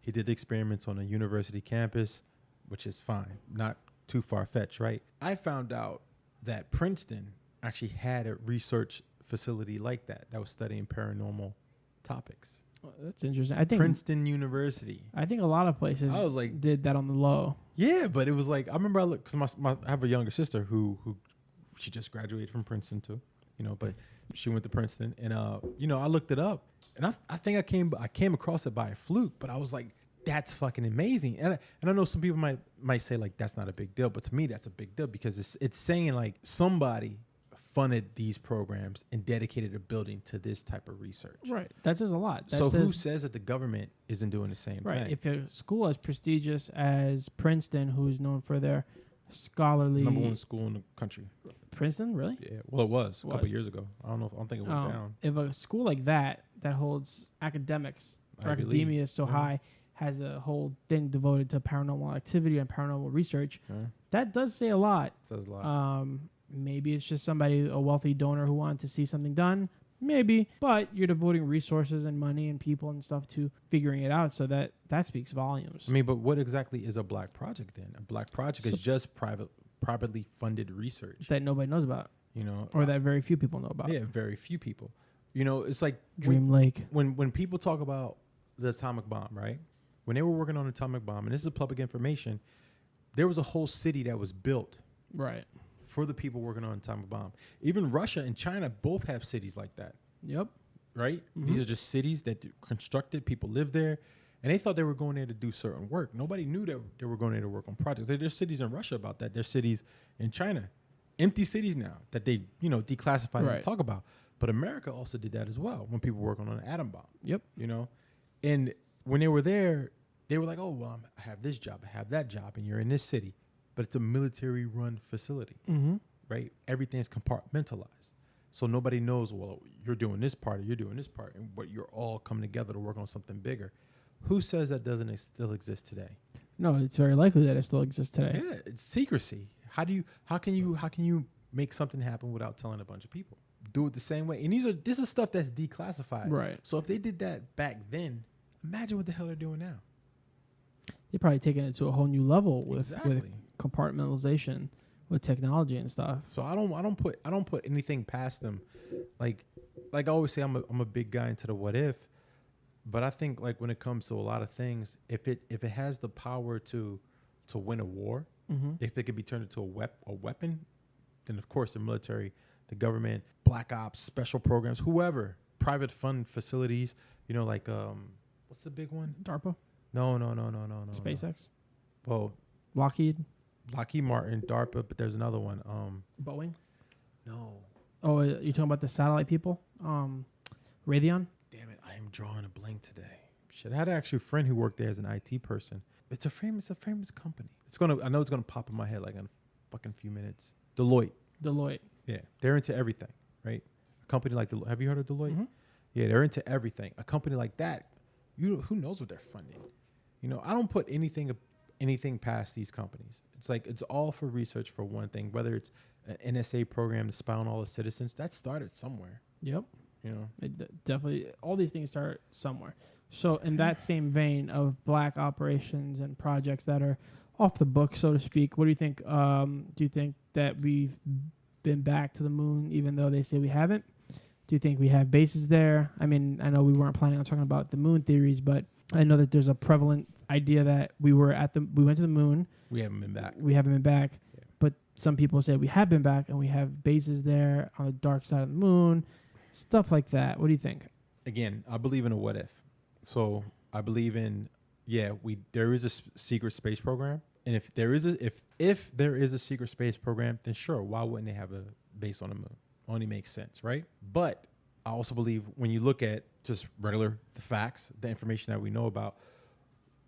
He did experiments on a university campus, which is fine, not too far-fetched, right? I found out that Princeton actually had a research facility like that was studying paranormal topics. Well, that's interesting. I think Princeton University. I think a lot of places I was like, did that on the low. Yeah, but it was like, I remember because I have a younger sister who she just graduated from Princeton too, you know, but she went to Princeton and you know, I looked it up and I think I came across it by a fluke, but I was like, that's fucking amazing. And I know some people might say like that's not a big deal, but to me that's a big deal because it's saying like somebody funded these programs and dedicated a building to this type of research. Right. That says a lot. That so says, who says that the government isn't doing the same right. thing? If a school as prestigious as Princeton, who's known for their scholarly number one school in the country. Princeton, really? Yeah. Well, it was a couple years ago. I don't think it went down. If a school like that holds academics or academia is so high, has a whole thing devoted to paranormal activity and paranormal research, that does say a lot. It says a lot. Maybe it's just a wealthy donor who wanted to see something done. Maybe, but you're devoting resources and money and people and stuff to figuring it out, so that speaks volumes. I mean, but what exactly is a black project then? A black project is just privately funded research that nobody knows about, you know, or that very few people know about. Yeah, very few people. You know, it's like Dream Lake. When people talk about the atomic bomb, right? When they were working on the atomic bomb, and this is public information, there was a whole city that was built, right, for the people working on the atomic bomb. Even Russia and China both have cities like that. Yep. Right? Mm-hmm. These are just cities that constructed, people live there, and they thought they were going there to do certain work. Nobody knew that they were going there to work on projects. There's cities in Russia about that. There's cities in China, empty cities now that they, you know, declassified and talk about. But America also did that as well when people were working on an atom bomb. Yep. You know? And when they were there, they were like, oh, well, I have this job, I have that job, and you're in this city. but it's a military-run facility, Mm-hmm. right? Everything's compartmentalized. So nobody knows, well, you're doing this part or you're doing this part, and but you're all coming together to work on something bigger. Who says that doesn't still exist today? No, it's very likely that it still exists today. Yeah, it's secrecy. How can you make something happen without telling a bunch of people? Do it the same way. And this is stuff that's declassified. Right. So if they did that back then, imagine what the hell they're doing now. They're probably taking it to a whole new level with Exactly. compartmentalization, with technology and stuff. So I don't put anything past them. Like I always say, I'm a big guy into the what if, but I think like when it comes to a lot of things, if it has the power to win a war, Mm-hmm. if it could be turned into a weapon, then of course the military, the government, black ops, special programs, whoever, private fund facilities, like what's the big one? DARPA, No. SpaceX, Well, Lockheed, Martin, DARPA, but there's another one. Boeing. No. Oh, you're talking about the satellite people? Raytheon? Damn it, I am drawing a blank today. Shit, I had actually a friend who worked there as an IT person. It's a famous company. I know it's gonna pop in my head like in a fucking few minutes. Deloitte. Yeah, they're into everything, right? A company like Deloitte. Have you heard of Deloitte? Mm-hmm. Yeah, they're into everything. A company like that, who knows what they're funding? I don't put anything past these companies. It's like it's all for research for one thing. Whether it's an NSA program to spy on all the citizens, that started somewhere. Yep. It Definitely, all these things start somewhere. So in that same vein of black operations and projects that are off the book, so to speak, what do you think? Do you think that we've been back to the moon, even though they say we haven't? Do you think we have bases there? I mean, I know we weren't planning on talking about the moon theories, but I know that there's a prevalent idea that we went to the moon. We haven't been back. Yeah. But some people say we have been back and we have bases there on the dark side of the moon, stuff like that. What do you think? Again, I believe in a what if. So I believe in, there is a secret space program. And if there is a secret space program, then sure, why wouldn't they have a base on the moon? Only makes sense, right? But I also believe when you look at just the facts, the information that we know about,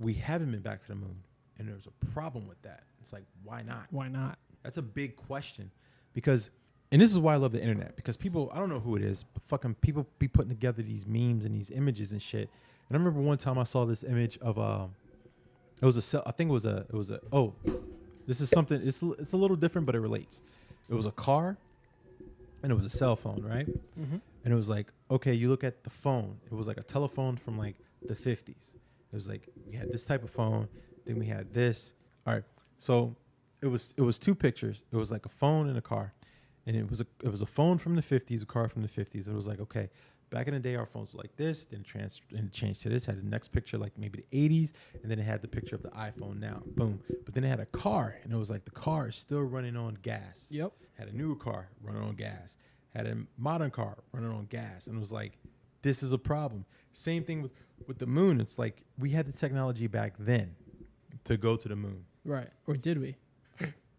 we haven't been back to the moon. And there's a problem with that. It's like, why not? Why not? That's a big question. Because, and this is why I love the internet, because people, I don't know who it is, but fucking people be putting together these memes and these images and shit. And I remember one time I saw this image of, this is something, it's a little different, but it relates. It was a car and it was a cell phone, right? Mm-hmm. And it was like, okay, you look at the phone. It was like a telephone from like the 50s. It was like, we had this type of phone, then we had this. All right. So it was two pictures. It was like a phone and a car. And it was a phone from the 50s, a car from the 50s. It was like, okay, back in the day, our phones were like this, then it changed to this, had the next picture like maybe the 80s, and then it had the picture of the iPhone now. Boom. But then it had a car, and it was like the car is still running on gas. Yep. Had a newer car running on gas. Had a modern car running on gas. And it was like, this is a problem. Same thing with the moon. It's like we had the technology back then to go to the moon. Right. Or did we?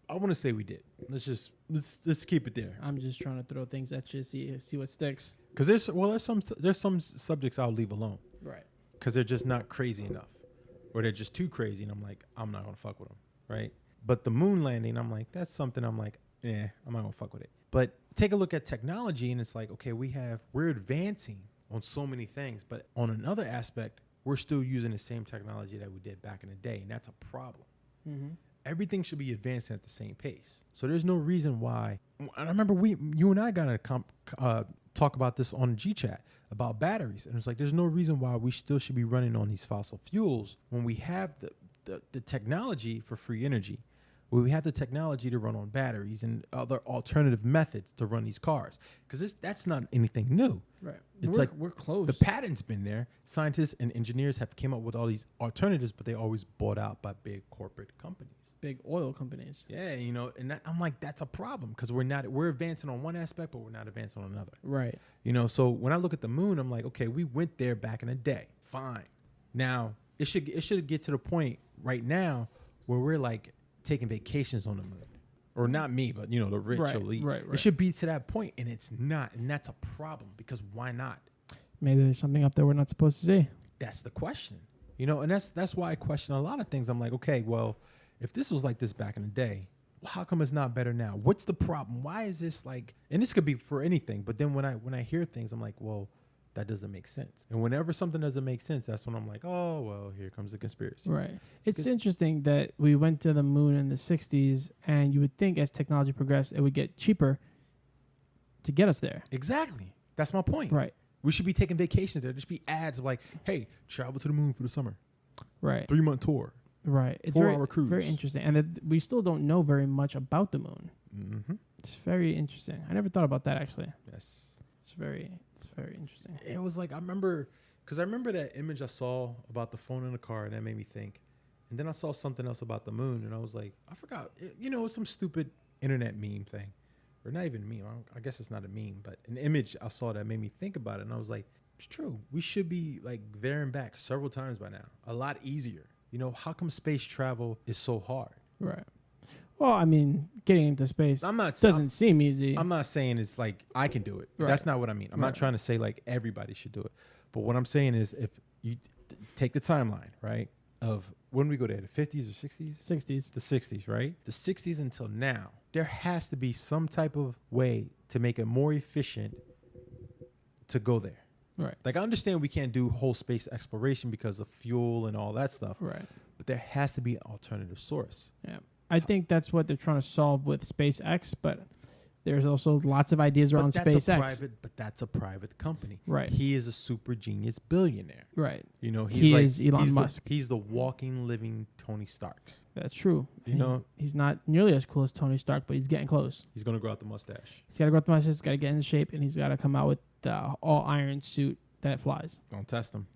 I want to say we did. Let's keep it there. I'm just trying to throw things at you, see what sticks. Because there's some subjects I'll leave alone. Right. Because they're just not crazy enough, or they're just too crazy, and I'm like, I'm not gonna fuck with them, right? But the moon landing, I'm like, that's something I'm like, I'm not gonna fuck with it. But take a look at technology, and it's like, okay, we're advancing on so many things, but on another aspect, we're still using the same technology that we did back in the day, and that's a problem. Mm-hmm. Everything should be advancing at the same pace. So there's no reason why. And I remember you and I got to talk about this on G-Chat about batteries. And it's like, there's no reason why we still should be running on these fossil fuels when we have the technology for free energy, where we have the technology to run on batteries and other alternative methods to run these cars. Because that's not anything new. Right. It's like we're close. The patent's been there. Scientists and engineers have came up with all these alternatives, but they always bought out by big corporate companies. Big oil companies. Yeah, and I'm like, that's a problem because we're advancing on one aspect, but we're not advancing on another. Right. So when I look at the moon, I'm like, okay, we went there back in the day. Fine. Now it should get to the point right now where we're like taking vacations on the moon. Or not me, but the rich elite. Right. It should be to that point, and it's not, and that's a problem because why not? Maybe there's something up there we're not supposed to see. That's the question. And that's why I question a lot of things. I'm like, okay, well, if this was like this back in the day, how come it's not better now? What's the problem? Why is this like, and this could be for anything, but then when I hear things, I'm like, well, that doesn't make sense. And whenever something doesn't make sense, that's when I'm like, oh, well, here comes the conspiracy. Right. It's interesting that we went to the moon in the 60s, and you would think as technology progressed, it would get cheaper to get us there. Exactly. That's my point. Right. We should be taking vacations there. There should be ads of like, hey, travel to the moon for the summer. Right. 3-month tour. Right. It's 4-hour cruise. Very interesting. And we still don't know very much about the moon. Mm-hmm. It's very interesting. I never thought about that, actually. Yes. It's very interesting. It was like, I remember that image I saw about the phone in the car, and that made me think. And then I saw something else about the moon, and I was like, I forgot. It was some stupid internet meme thing. Or not even meme. I guess it's not a meme, but an image I saw that made me think about it. And I was like, it's true. We should be like there and back several times by now. A lot easier. How come space travel is so hard? Right. Well, I mean, getting into space doesn't seem easy. I'm not saying it's like I can do it. Right. That's not what I mean. I'm not trying to say like everybody should do it. But what I'm saying is if you take the timeline, right, of when we go there, the 50s or 60s? 60s. The 60s, right? The 60s until now, there has to be some type of way to make it more efficient to go there. Right. Like, I understand we can't do whole space exploration because of fuel and all that stuff. Right. But there has to be an alternative source. Yeah. I think that's what they're trying to solve with SpaceX, but there's also lots of ideas around SpaceX. But that's a private company. Right. He is a super genius billionaire. Right. He is Elon Musk. He's the walking, living Tony Stark. That's true. He's not nearly as cool as Tony Stark, but he's getting close. He's going to grow out the mustache. He's got to grow out the mustache, he's got to get in shape, and he's got to come out with the all-iron suit that flies. Don't test him.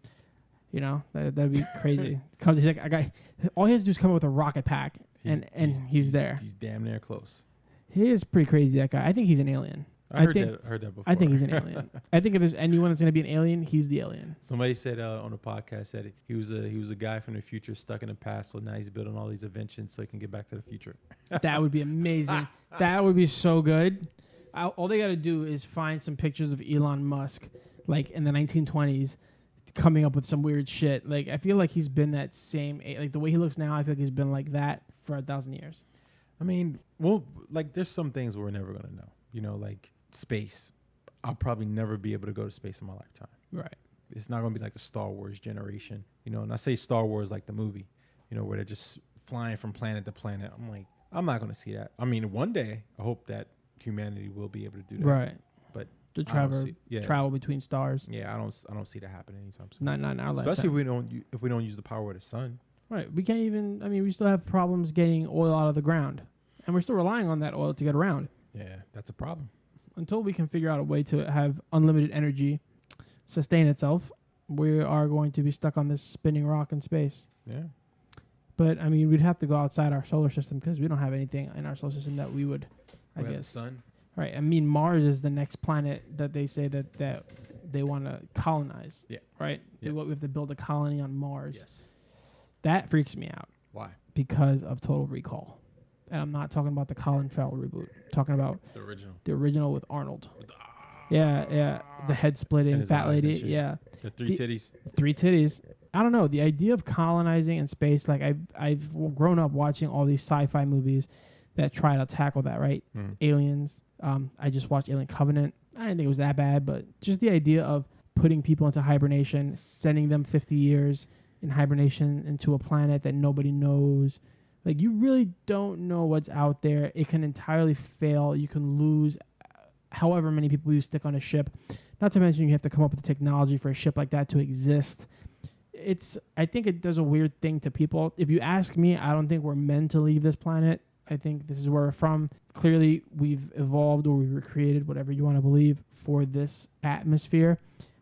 That'd be crazy. He's like, all he has to do is come up with a rocket pack, and he's there. He's damn near close. He is pretty crazy, that guy. I think he's an alien. I heard that before. I think he's an alien. I think if there's anyone that's going to be an alien, he's the alien. Somebody said on a podcast that he was a guy from the future stuck in the past, so now he's building all these inventions so he can get back to the future. That would be amazing. That would be so good. All they got to do is find some pictures of Elon Musk, like in the 1920s, coming up with some weird shit. Like, I feel like he's been that same, like the way he looks now, I feel like he's been like that for 1,000 years. I mean, well, like there's some things we're never going to know, like space. I'll probably never be able to go to space in my lifetime. Right. It's not going to be like the Star Wars generation, and I say Star Wars like the movie, where they're just flying from planet to planet. I'm like, I'm not going to see that. I mean, one day I hope that humanity will be able to do that. Right. But to travel between stars. Yeah, I don't see that happening anytime soon. Not in our lifetime. Especially if we don't use the power of the sun. Right. We can't even. I mean, we still have problems getting oil out of the ground, and we're still relying on that oil to get around. Yeah, that's a problem. Until we can figure out a way to have unlimited energy sustain itself, we are going to be stuck on this spinning rock in space. Yeah. But I mean, we'd have to go outside our solar system because we don't have anything in our solar system that we would. I guess. The sun. Right. I mean, Mars is the next planet that they say that they want to colonize. Yeah. Right. Yeah. We have to build a colony on Mars. Yes. That freaks me out. Why? Because of Total Recall. And I'm not talking about the Colin Farrell reboot. I'm talking about the original with Arnold. Yeah. The head splitting fat lady. Yeah. The three titties. 3 titties. I don't know. The idea of colonizing in space, like I've grown up watching all these sci-fi movies that try to tackle that, right? Aliens. I just watched Alien Covenant. I didn't think it was that bad, but just the idea of putting people into hibernation, sending them 50 years in hibernation into a planet that nobody knows. Like, you really don't know what's out there. It can entirely fail. You can lose however many people you stick on a ship. Not to mention you have to come up with the technology for a ship like that to exist. I think it does a weird thing to people. If you ask me, I don't think we're meant to leave this planet. I think this is where we're from. Clearly, we've evolved or we were created, whatever you want to believe, for this atmosphere.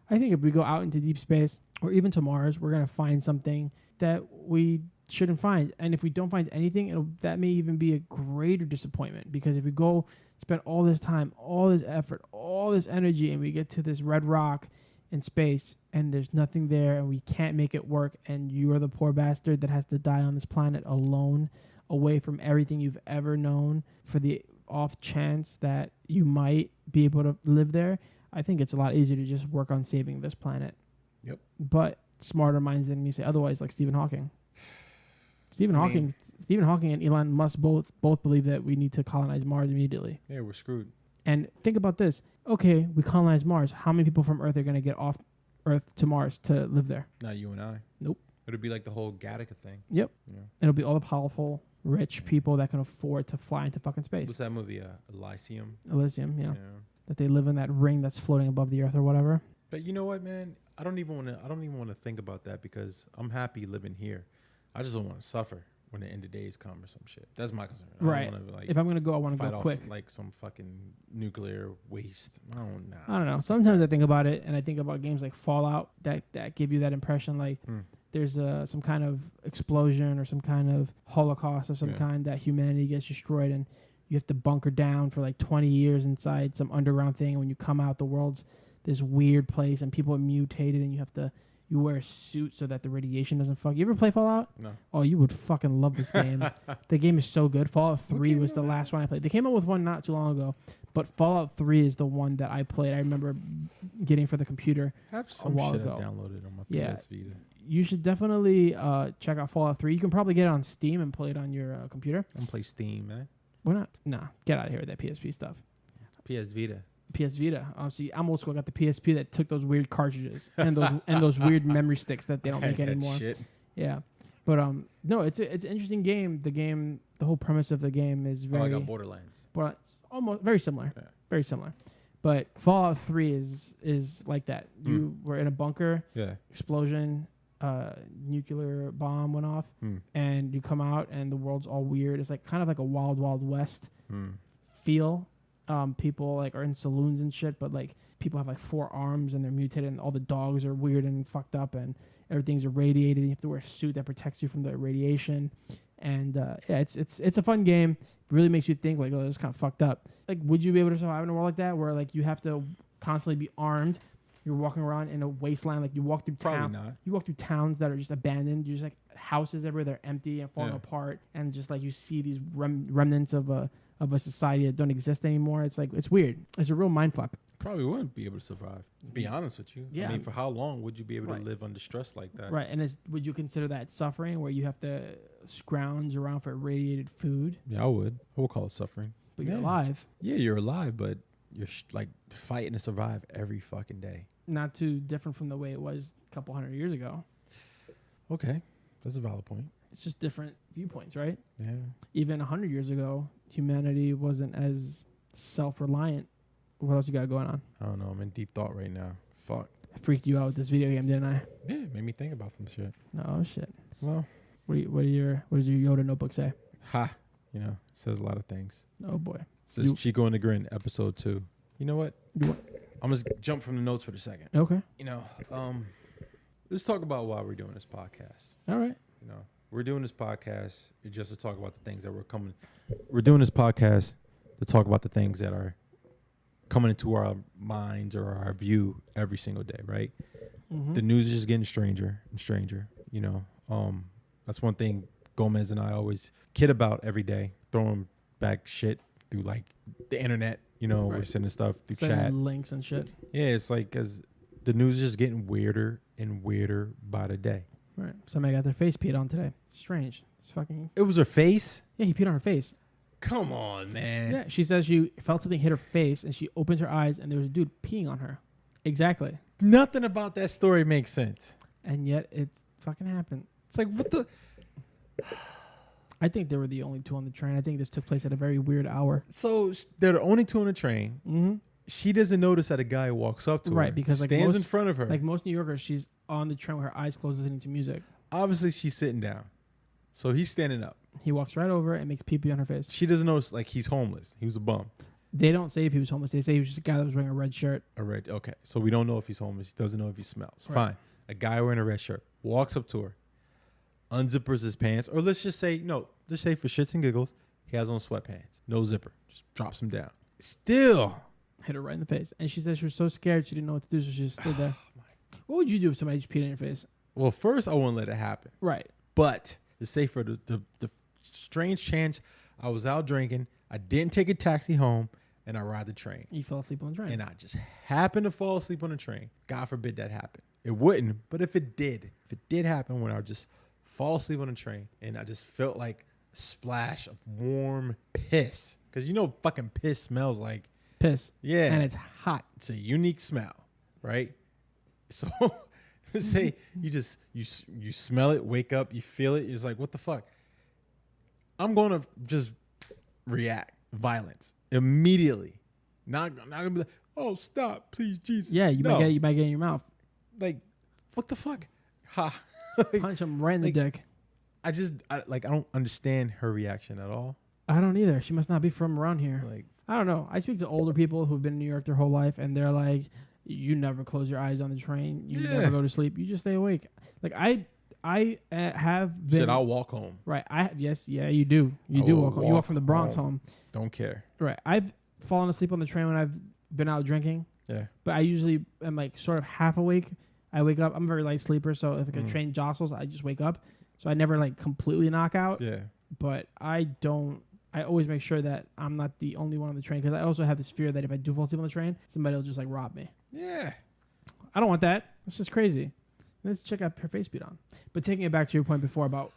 I think if we go out into deep space or even to Mars, we're going to find something that we shouldn't find. And if we don't find anything, that may even be a greater disappointment, because if we go spend all this time, all this effort, all this energy, and we get to this red rock in space and there's nothing there and we can't make it work, and you are the poor bastard that has to die on this planet alone, away from everything you've ever known, for the off chance that you might be able to live there, I think it's a lot easier to just work on saving this planet. Yep. But smarter minds than me say otherwise, like Stephen Hawking. Stephen Hawking and Elon Musk both believe that we need to colonize Mars immediately. Yeah, we're screwed. And think about this. Okay, we colonize Mars. How many people from Earth are going to get off Earth to Mars to live there? Not you and I. Nope. It'll be like the whole Gattaca thing. Yep. Yeah. It'll be all the powerful, rich people that can afford to fly into fucking space. What's that movie? Elysium. Elysium, yeah. That they live in that ring that's floating above the Earth or whatever. But you know what, man? I don't even want to think about that because I'm happy living here. I just don't want to suffer when the end of days come or some shit. That's my concern. Right. I don't wanna, if I'm gonna go, I want to go quick. Like some fucking nuclear waste. I don't know. Sometimes I think about it, and I think about games like Fallout that give you that impression, like there's some kind of explosion or some kind of Holocaust or some kind that humanity gets destroyed, and you have to bunker down for like 20 years inside some underground thing. And when you come out, the world's this weird place, and people are mutated, and you wear a suit so that the radiation doesn't fuck. You ever play Fallout? No. Oh, you would fucking love this game. The game is so good. Fallout 3 was the last one I played. They came out with one not too long ago, but Fallout 3 is the one that I played. I remember getting for the computer a while ago. Downloaded on my PS Vita. You should definitely check out Fallout 3. You can probably get it on Steam and play it on your computer. I don't play Steam, man. Why not? Nah, get out of here with that PSP stuff. PS Vita. PS Vita. See, I'm old school. I got the PSP that took those weird cartridges and those weird memory sticks that they don't make anymore. Shit. Yeah, but no, it's an interesting game. The whole premise of the game is very. I got Borderlands. But almost very similar. Yeah. Very similar. But Fallout 3 is like that. You were in a bunker. Yeah. Explosion. Nuclear bomb went off, and you come out, and the world's all weird. It's like kind of like a Wild Wild West feel. People like are in saloons and shit, but like people have like 4 arms and they're mutated, and all the dogs are weird and fucked up, and everything's irradiated. You have to wear a suit that protects you from the radiation, and it's a fun game. It really makes you think like, oh, this is kind of fucked up. Like, would you be able to survive in a world like that where like you have to constantly be armed? You're walking around in a wasteland, like you walk through town. Probably not. You walk through towns that are just abandoned. You just like houses everywhere, they're empty and falling apart, and just like you see these remnants of a society that don't exist anymore. It's like, it's weird. It's a real mindfuck. Probably wouldn't be able to survive. To be honest with you. Yeah. I mean, for how long would you be able to live under stress like that? Right. And would you consider that suffering, where you have to scrounge around for irradiated food? Yeah, I would. I would call it suffering. But you're alive. Yeah, you're alive, but you're like fighting to survive every fucking day. Not too different from the way it was a couple hundred years ago. Okay. That's a valid point. It's just different viewpoints, right? Yeah. Even 100 years ago, humanity wasn't as self-reliant. What else you got going on? I don't know. I'm in deep thought right now. Fuck. I freaked you out with this video game, didn't I? Yeah, it made me think about some shit. Oh, shit. Well, what does your Yoda notebook say? Ha. You know, says a lot of things. Oh, boy. Says Chico and The Grin, Ep.2. You know what? I'm going to jump from the notes for the second. Okay. You know, let's talk about why we're doing this podcast. All right. You know, we're doing this podcast just to talk about the things that we're doing this podcast to talk about the things that are coming into our minds or our view every single day, right? Mm-hmm. The news is just getting stranger and stranger, you know. That's one thing Gomez and I always kid about every day, throwing back shit through like the internet, you know, we're sending stuff through chat. Links and shit. Yeah, it's like, because the news is just getting weirder and weirder by the day. Right. Somebody got their face peed on today. Strange. It's fucking... It was her face? Yeah, he peed on her face. Come on, man. Yeah, she says she felt something hit her face, and she opened her eyes, and there was a dude peeing on her. Exactly. Nothing about that story makes sense. And yet, it fucking happened. It's like, what the... I think they were the only two on the train. I think this took place at a very weird hour. So, they're the only two on the train. Mm-hmm. She doesn't notice that a guy walks up to her. Right, because like stands in front of her. Like most New Yorkers, she's on the train with her eyes closed listening to music. Obviously, she's sitting down. So, he's standing up. He walks right over and makes pee-pee on her face. She doesn't notice, like, he's homeless. He was a bum. They don't say if he was homeless. They say he was just a guy that was wearing a red shirt. Okay. So, we don't know if he's homeless. He doesn't know if he smells. Right. Fine. A guy wearing a red shirt walks up to her, unzippers his pants, or let's say for shits and giggles, he has on sweatpants. No zipper. Just drops them down. Still. Hit her right in the face. And she said she was so scared she didn't know what to do, so she just stood there. What would you do if somebody just peed on your face? Well, first, I wouldn't let it happen. Right. But to say for the strange chance I was out drinking, I didn't take a taxi home, and I ride the train. You fell asleep on the train. And I just happened to fall asleep on the train. God forbid that happened. It wouldn't, but if it did happen when I just fall asleep on the train, and I just felt like a splash of warm piss. Because you know fucking piss smells like... Piss. Yeah. And it's hot. It's a unique smell, right? So say you smell it, wake up, you feel it, it's like, what the fuck? I'm going to just react. Violence. Immediately. Not gonna be like, oh, stop, please, Jesus. Yeah, you might get it in your mouth. Like, what the fuck? Ha. Punch him right in the dick. I don't understand her reaction at all. I don't either. She must not be from around here. Like, I don't know. I speak to older people who've been in New York their whole life, and they're like, you never close your eyes on the train. You never go to sleep. You just stay awake. Like, I have been... Shit, I'll walk home. Right. You do. You do walk home. You walk from the Bronx home. Don't care. Right. I've fallen asleep on the train when I've been out drinking. Yeah. But I usually am like sort of half awake. I wake up. I'm a very light sleeper, so if a train jostles, I just wake up. So I never like completely knock out. Yeah. But I always make sure that I'm not the only one on the train, because I also have this fear that if I do fall asleep on the train, somebody will just like rob me. Yeah. I don't want that. It's just crazy. Let's check out her face beat on. But taking it back to your point before about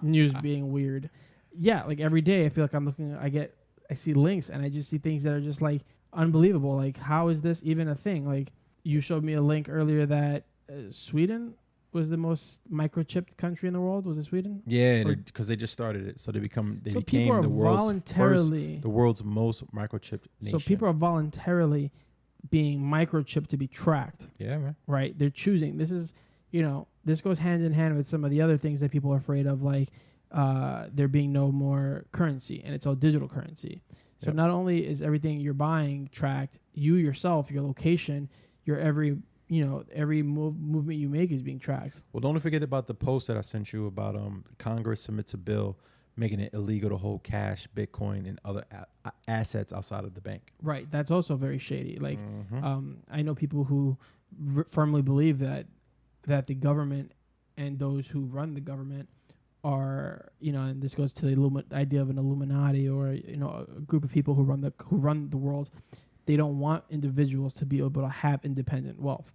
news being weird. Yeah, like every day I feel like I'm looking, I see links and I just see things that are just like unbelievable. Like, how is this even a thing? Like, you showed me a link earlier that Sweden was the most microchipped country in the world. Was it Sweden? Yeah, because they just started it, so they became the world's most microchipped nation. So people are voluntarily being microchipped to be tracked. Yeah, man. Right? They're choosing. This is, this goes hand in hand with some of the other things that people are afraid of, like there being no more currency, and it's all digital currency. So not only is everything you're buying tracked, you yourself, your location, your every movement you make is being tracked. Well, don't forget about the post that I sent you about Congress submits a bill making it illegal to hold cash, Bitcoin, and other assets outside of the bank. Right. That's also very shady. Like, I know people who firmly believe that the government and those who run the government are, and this goes to the idea of an Illuminati or, a group of people who run the world. They don't want individuals to be able to have independent wealth.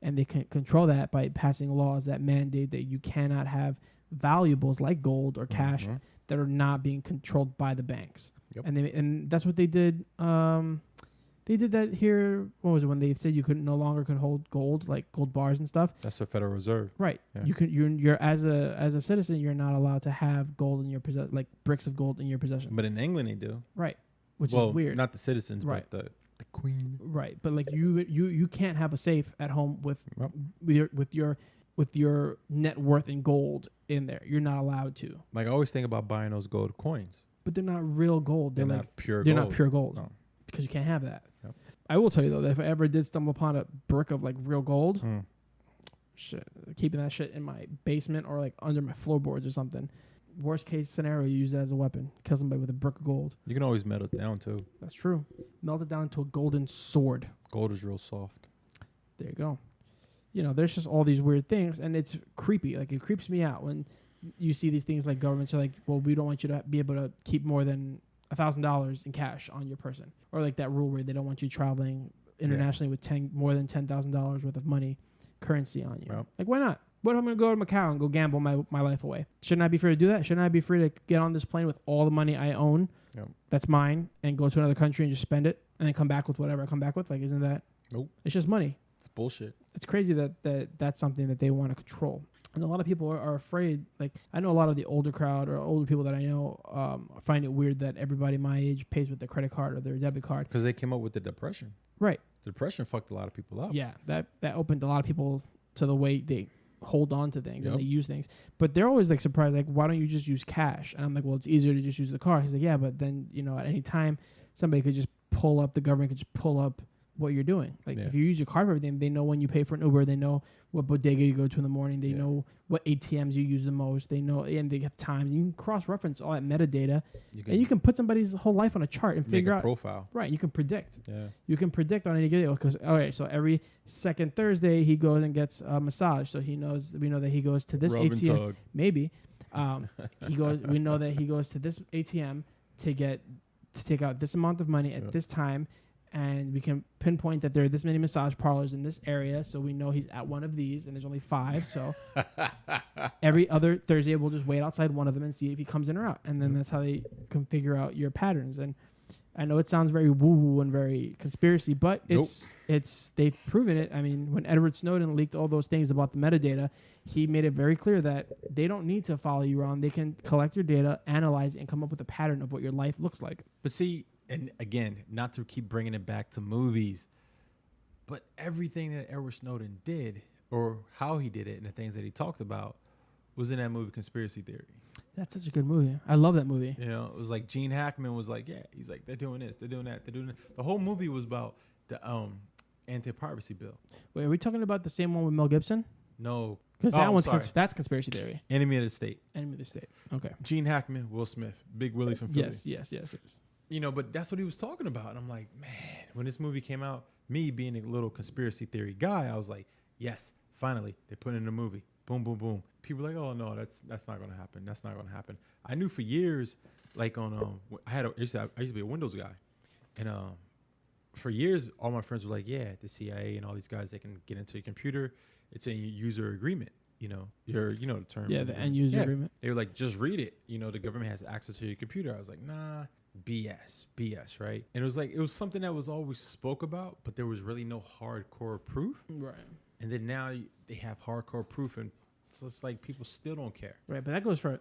And they can control that by passing laws that mandate that you cannot have valuables like gold or cash that are not being controlled by the banks. Yep. And that's what they did. They did that here. What was it, when they said you no longer could hold gold, like gold bars and stuff? That's the Federal Reserve. Right. Yeah. You're as a citizen, you're not allowed to have gold in your possession, like bricks of gold in your possession. But in England they do. Right. Which is weird. Not the citizens, right. but the Queen. Right. But like you can't have a safe at home with your net worth in gold in there. You're not allowed to. Like, I always think about buying those gold coins. But they're not real gold. They're like pure they're gold. Not pure gold. No. Because you can't have that. Yep. I will tell you though that if I ever did stumble upon a brick of like real gold, shit, keeping that shit in my basement or like under my floorboards or something. Worst case scenario, you use that as a weapon. Kill somebody with a brick of gold. You can always melt it down too. That's true. Melt it down into a golden sword. Gold is real soft. There you go. There's just all these weird things, and it's creepy. Like, it creeps me out when you see these things like governments are like, well, we don't want you to be able to keep more than $1,000 in cash on your person. Or like that rule where they don't want you traveling internationally with more than $10,000 worth of money, currency on you. Yep. Like, why not? What if I'm going to go to Macau and go gamble my life away? Shouldn't I be free to do that? Shouldn't I be free to get on this plane with all the money I own that's mine and go to another country and just spend it and then come back with whatever I come back with? Like, isn't that... Nope. It's just money. It's bullshit. It's crazy that's something that they want to control. And a lot of people are afraid. Like, I know a lot of the older crowd or older people that I know find it weird that everybody my age pays with their credit card or their debit card. Because they came up with the Depression. Right. The Depression fucked a lot of people up. Yeah, that opened a lot of people to the way they hold on to things and they use things. But they're always like surprised, like, why don't you just use cash? And I'm like, well, it's easier to just use the card. He's like, yeah, but then, at any time, somebody could just pull up, the government could just pull up what you're doing. Like, if you use your card for everything, they know when you pay for an Uber, they know what bodega you go to in the morning, they know what ATMs you use the most, they know, and they have times. You can cross-reference all that metadata, and you can put somebody's whole life on a chart and figure out profile. Right, you can predict. Yeah, you can predict on any given because so every second Thursday he goes and gets a massage, so we know that he goes to this ATM. Maybe we know that he goes to this ATM to take out this amount of money at this time. and we can pinpoint that there are this many massage parlors in this area, so we know he's at one of these, and there's only 5. So every other Thursday, we'll just wait outside one of them and see if he comes in or out, and then that's how they can figure out your patterns. And I know it sounds very woo-woo and very conspiracy, but it's they've proven it. I mean, when Edward Snowden leaked all those things about the metadata, he made it very clear that they don't need to follow you around. They can collect your data, analyze it, and come up with a pattern of what your life looks like. But see, and again, not to keep bringing it back to movies, but everything that Edward Snowden did, or how he did it, and the things that he talked about, was in that movie Conspiracy Theory. That's such a good movie. I love that movie. You know, it was like Gene Hackman was like, yeah, he's like, they're doing this, they're doing that, they're doing that. The whole movie was about the anti-piracy bill. Wait, are we talking about the same one with Mel Gibson? No. Because that one's that's conspiracy theory. Enemy of the State. Enemy of the State. Okay. Gene Hackman, Will Smith, Big Willie from Philly. Yes. You know, but that's what he was talking about. And I'm like, man, when this movie came out, me being a little conspiracy theory guy, I was like, yes, finally, they put it in the movie. Boom, boom, boom. People were like, oh no, that's not gonna happen. That's not gonna happen. I knew for years, like on I used to be a Windows guy, and for years, all my friends were like, yeah, the CIA and all these guys, they can get into your computer. It's a user agreement. You know the term. Yeah, the end user agreement. They were like, just read it. You know, the government has access to your computer. I was like, nah, BS, right? And it was something that was always spoke about, but there was really no hardcore proof. Right. And then now they have hardcore proof, and so it's like people still don't care. Right, but that goes for...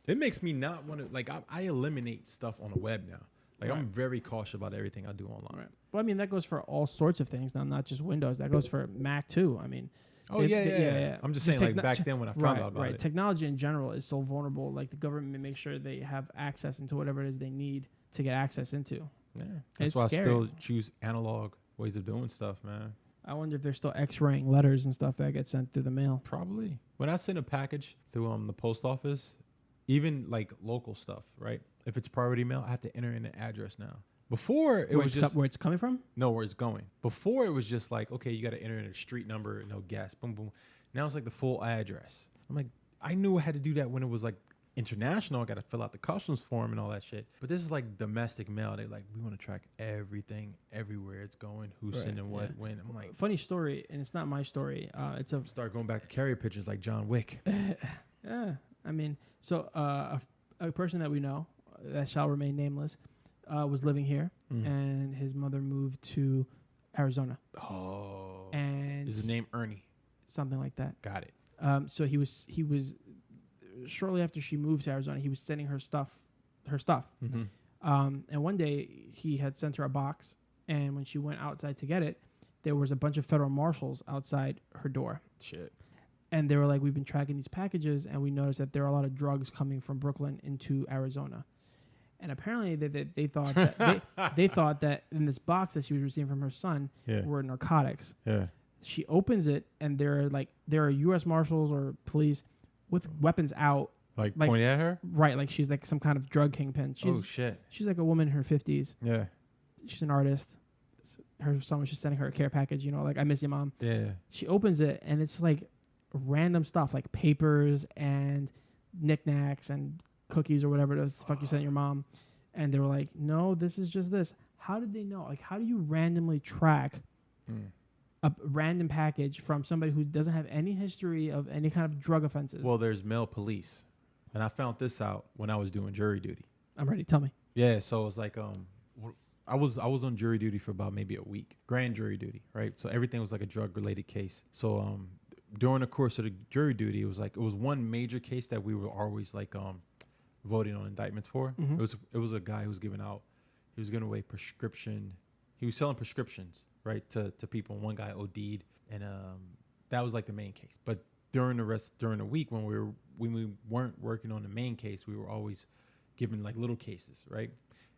It makes me not want to... Like, I eliminate stuff on the web now. Like, right. I'm very cautious about everything I do online. Right. Well, I mean, that goes for all sorts of things, not just Windows. That goes for Mac, too. I mean... Yeah. I'm just saying, like, back then when I found out about it. Technology in general is so vulnerable. Like, the government makes sure they have access into whatever it is they need to get access into. Yeah. That's why scary. I still choose analog ways of doing stuff, man. I wonder if they're still X-raying letters and stuff that get sent through the mail. Probably. When I send a package through the post office, even like local stuff, right? If it's priority mail, I have to enter in an address now. Before it was just where it's coming from. No, where it's going. Before it was just like, okay, you got to enter in a street number, no gas, boom, boom. Now it's like the full address. I'm like, I knew I had to do that when it was like international. I got to fill out the customs form and all that shit. But this is like domestic mail. They like, we want to track everything, everywhere it's going, who's sending what, when. I'm like, funny story, and it's not my story. It's a start going back to carrier pigeons like John Wick. Yeah, I mean, so a person that we know that shall remain nameless was living here, and his mother moved to Arizona. Oh, and is his name Ernie? Something like that. Got it. So he was shortly after she moved to Arizona, he was sending her stuff. Mm-hmm. And one day he had sent her a box, and when she went outside to get it, there was a bunch of federal marshals outside her door. Shit. And they were like, we've been tracking these packages, and we noticed that there are a lot of drugs coming from Brooklyn into Arizona. And apparently they thought that they thought that in this box that she was receiving from her son were narcotics. Yeah. She opens it, and there are U.S. Marshals or police with weapons out. Like pointing at her? Right, like she's like some kind of drug kingpin. Shit. She's like a woman in her 50s. Yeah. She's an artist. Her son was just sending her a care package, like, I miss you, Mom. Yeah. She opens it, and it's like random stuff, like papers and knickknacks and cookies or whatever the fuck you sent your mom. And they were like, no, this is just this. How did they know? Like, how do you randomly track a random package from somebody who doesn't have any history of any kind of drug offenses? Well, there's male police. And I found this out when I was doing jury duty. I'm ready. Tell me. Yeah, so it was like I was on jury duty for about maybe a week. Grand jury duty, right? So everything was like a drug-related case. So during the course of the jury duty, it was one major case that we were always like voting on indictments for. Mm-hmm. It was a guy who was giving away prescription. He was selling prescriptions, right, to people. One guy OD'd, and that was like the main case. But during the week when we weren't working on the main case, we were always given like little cases, right?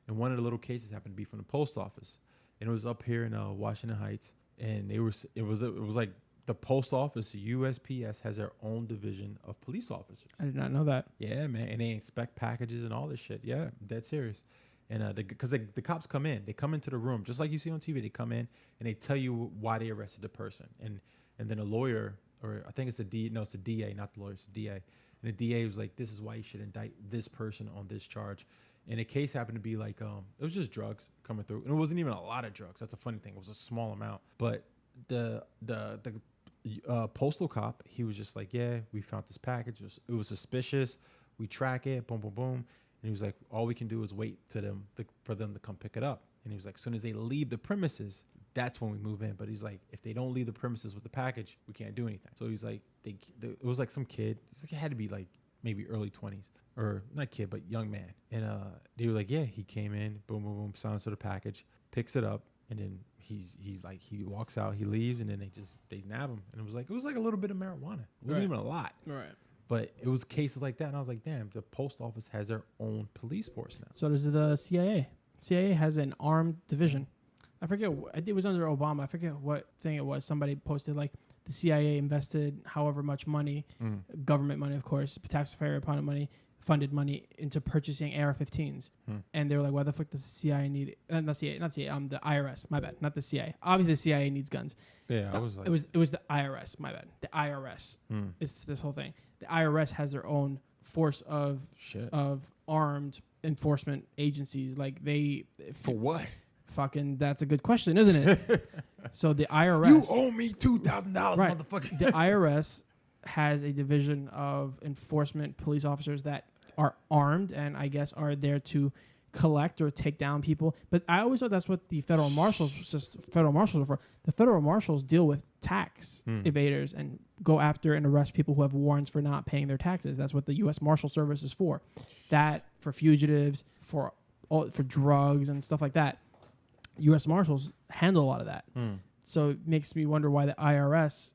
And one of the little cases happened to be from the post office, and it was up here in Washington Heights. And it was like the post office, USPS, has their own division of police officers. I did not know that. Yeah, man, and they inspect packages and all this shit. Yeah, dead serious. And because the cops come in, they come into the room just like you see on TV. They come in and they tell you why they arrested the person, and then a lawyer, or I think it's it's the DA, not the lawyer, it's the DA. And the DA was like, this is why you should indict this person on this charge. And the case happened to be like, it was just drugs coming through. And it wasn't even a lot of drugs. That's a funny thing. It was a small amount. But the postal cop, he was just like, yeah, we found this package. It was suspicious. We track it, boom, boom, boom. And he was like, all we can do is wait for them to come pick it up. And he was like, as soon as they leave the premises, that's when we move in. But he's like, if they don't leave the premises with the package, we can't do anything. So he's like, it was like some kid. He's like, it had to be like maybe early 20s. Or not kid, but young man. And they were like, yeah, he came in, boom, boom, boom, signs for the package, picks it up, and then he's like, he walks out, he leaves, and then they nab him. And it was like a little bit of marijuana. It wasn't even a lot. Right. But it was cases like that, and I was like, damn, the post office has their own police force now. So does the CIA. CIA has an armed division. I forget, it was under Obama. I forget what thing it was. Somebody posted like the CIA invested however much money, government money, of course, taxpayer funded money into purchasing AR-15s. And they were like, why the fuck does the CIA need not CIA, the IRS, my bad, not the CIA. Obviously the CIA needs guns. Yeah, I was like, it was the IRS, my bad. The IRS. It's this whole thing. The IRS has their own force of armed enforcement agencies. Like for what? Fucking, that's a good question, isn't it? So the IRS. You owe me $2,000, right. motherfucker. The IRS has a division of enforcement police officers that are armed and I guess are there to collect or take down people. But I always thought that's what the federal marshals are for. The federal marshals deal with tax evaders and go after and arrest people who have warrants for not paying their taxes. That's what the U.S. Marshal Service is for. That, for fugitives, for drugs and stuff like that. U.S. Marshals handle a lot of that. So it makes me wonder why the IRS,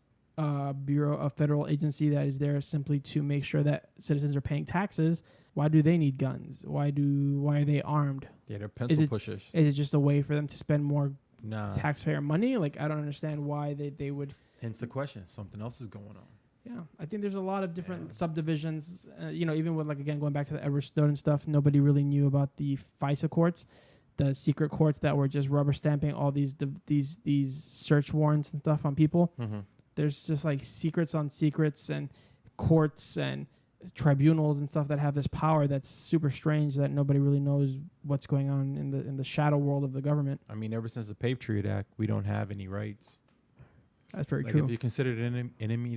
Bureau of Federal Agency that is there simply to make sure that citizens are paying taxes, why do they need guns? Why are they armed? Yeah, they're pencil pushers. Is it just a way for them to spend more taxpayer money? Like, I don't understand why they would. Hence the question. Something else is going on. Yeah, I think there's a lot of different subdivisions. Even with, like, again, going back to the Edward Snowden stuff, nobody really knew about the FISA courts, the secret courts that were just rubber stamping all these search warrants and stuff on people. There's just like secrets on secrets and courts and tribunals and stuff that have this power that's super strange that nobody really knows what's going on in the shadow world of the government. I mean, ever since the Patriot Act, we don't have any rights. That's very true. If you're considered an enemy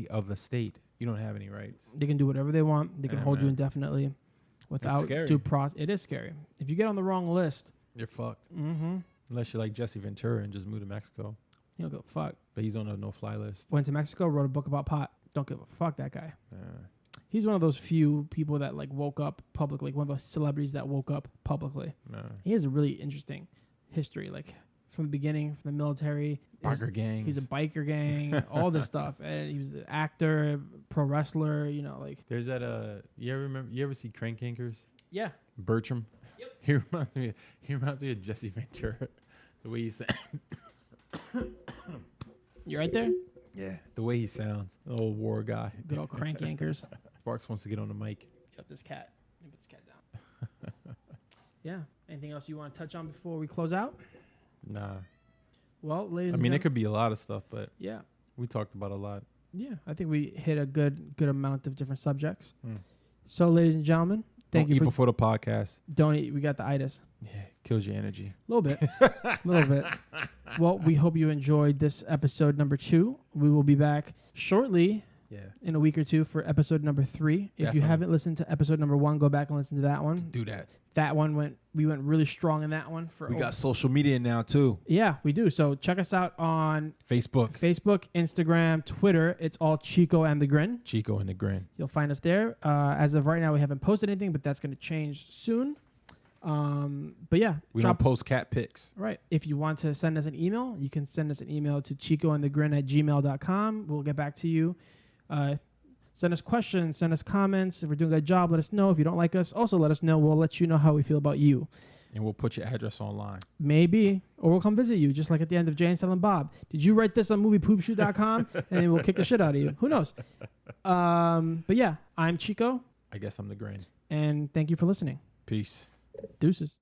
of the state, you don't have any rights. They can do whatever they want. They can hold you indefinitely without due process. It is scary. If you get on the wrong list, you're fucked. Unless you're like Jesse Ventura and just move to Mexico. He'll go fuck. But he's on a no-fly list. Went to Mexico, wrote a book about pot. Don't give a fuck, that guy. He's one of those few people that like woke up publicly, like one of those celebrities that woke up publicly. He has a really interesting history, like from the beginning, from the military. Biker gang. He's a biker gang, all this stuff. And he was an actor, pro wrestler, like. There's that, you ever see Crank Yankers? Yeah. Bertram? Yep. He reminds me of Jesse Ventura. The way he sounds. You right there? Yeah. The way he sounds. The old war guy. Good old Crank Yankers. Sparks wants to get on the mic. Yep, this cat. Let me put this cat down. Yeah. Anything else you want to touch on before we close out? Nah. Well, ladies and gentlemen. It could be a lot of stuff, but yeah, we talked about a lot. Yeah. I think we hit a good amount of different subjects. So, ladies and gentlemen, thank you for before the podcast. Don't eat. We got the itis. Yeah, kills your energy. A little bit. A little bit. Well, we hope you enjoyed this episode number 2. We will be back shortly in a week or two for episode number 3. If you haven't listened to episode number 1, go back and listen to that one. Do that. That one we went really strong in that one. We got social media now too. Yeah, we do. So check us out on Facebook, Instagram, Twitter. It's all Chico and The Grin. Chico and The Grin. You'll find us there. As of right now, we haven't posted anything, but that's going to change soon. But yeah, we don't post cat pics. Right. If you want to send us an email, you can send us an email to chicoandthegrin@gmail.com. We'll get back to you. Send us questions, send us comments. If we're doing a good job, let us know. If you don't like us, also let us know. We'll let you know how we feel about you. And we'll put your address online. Maybe. Or we'll come visit you, just like at the end of Jay and Silent Bob. Did you write this on moviepoopshoot.com? And we'll kick the shit out of you. Who knows? But yeah, I'm Chico. I guess I'm The Grin. And thank you for listening. Peace. Deuces.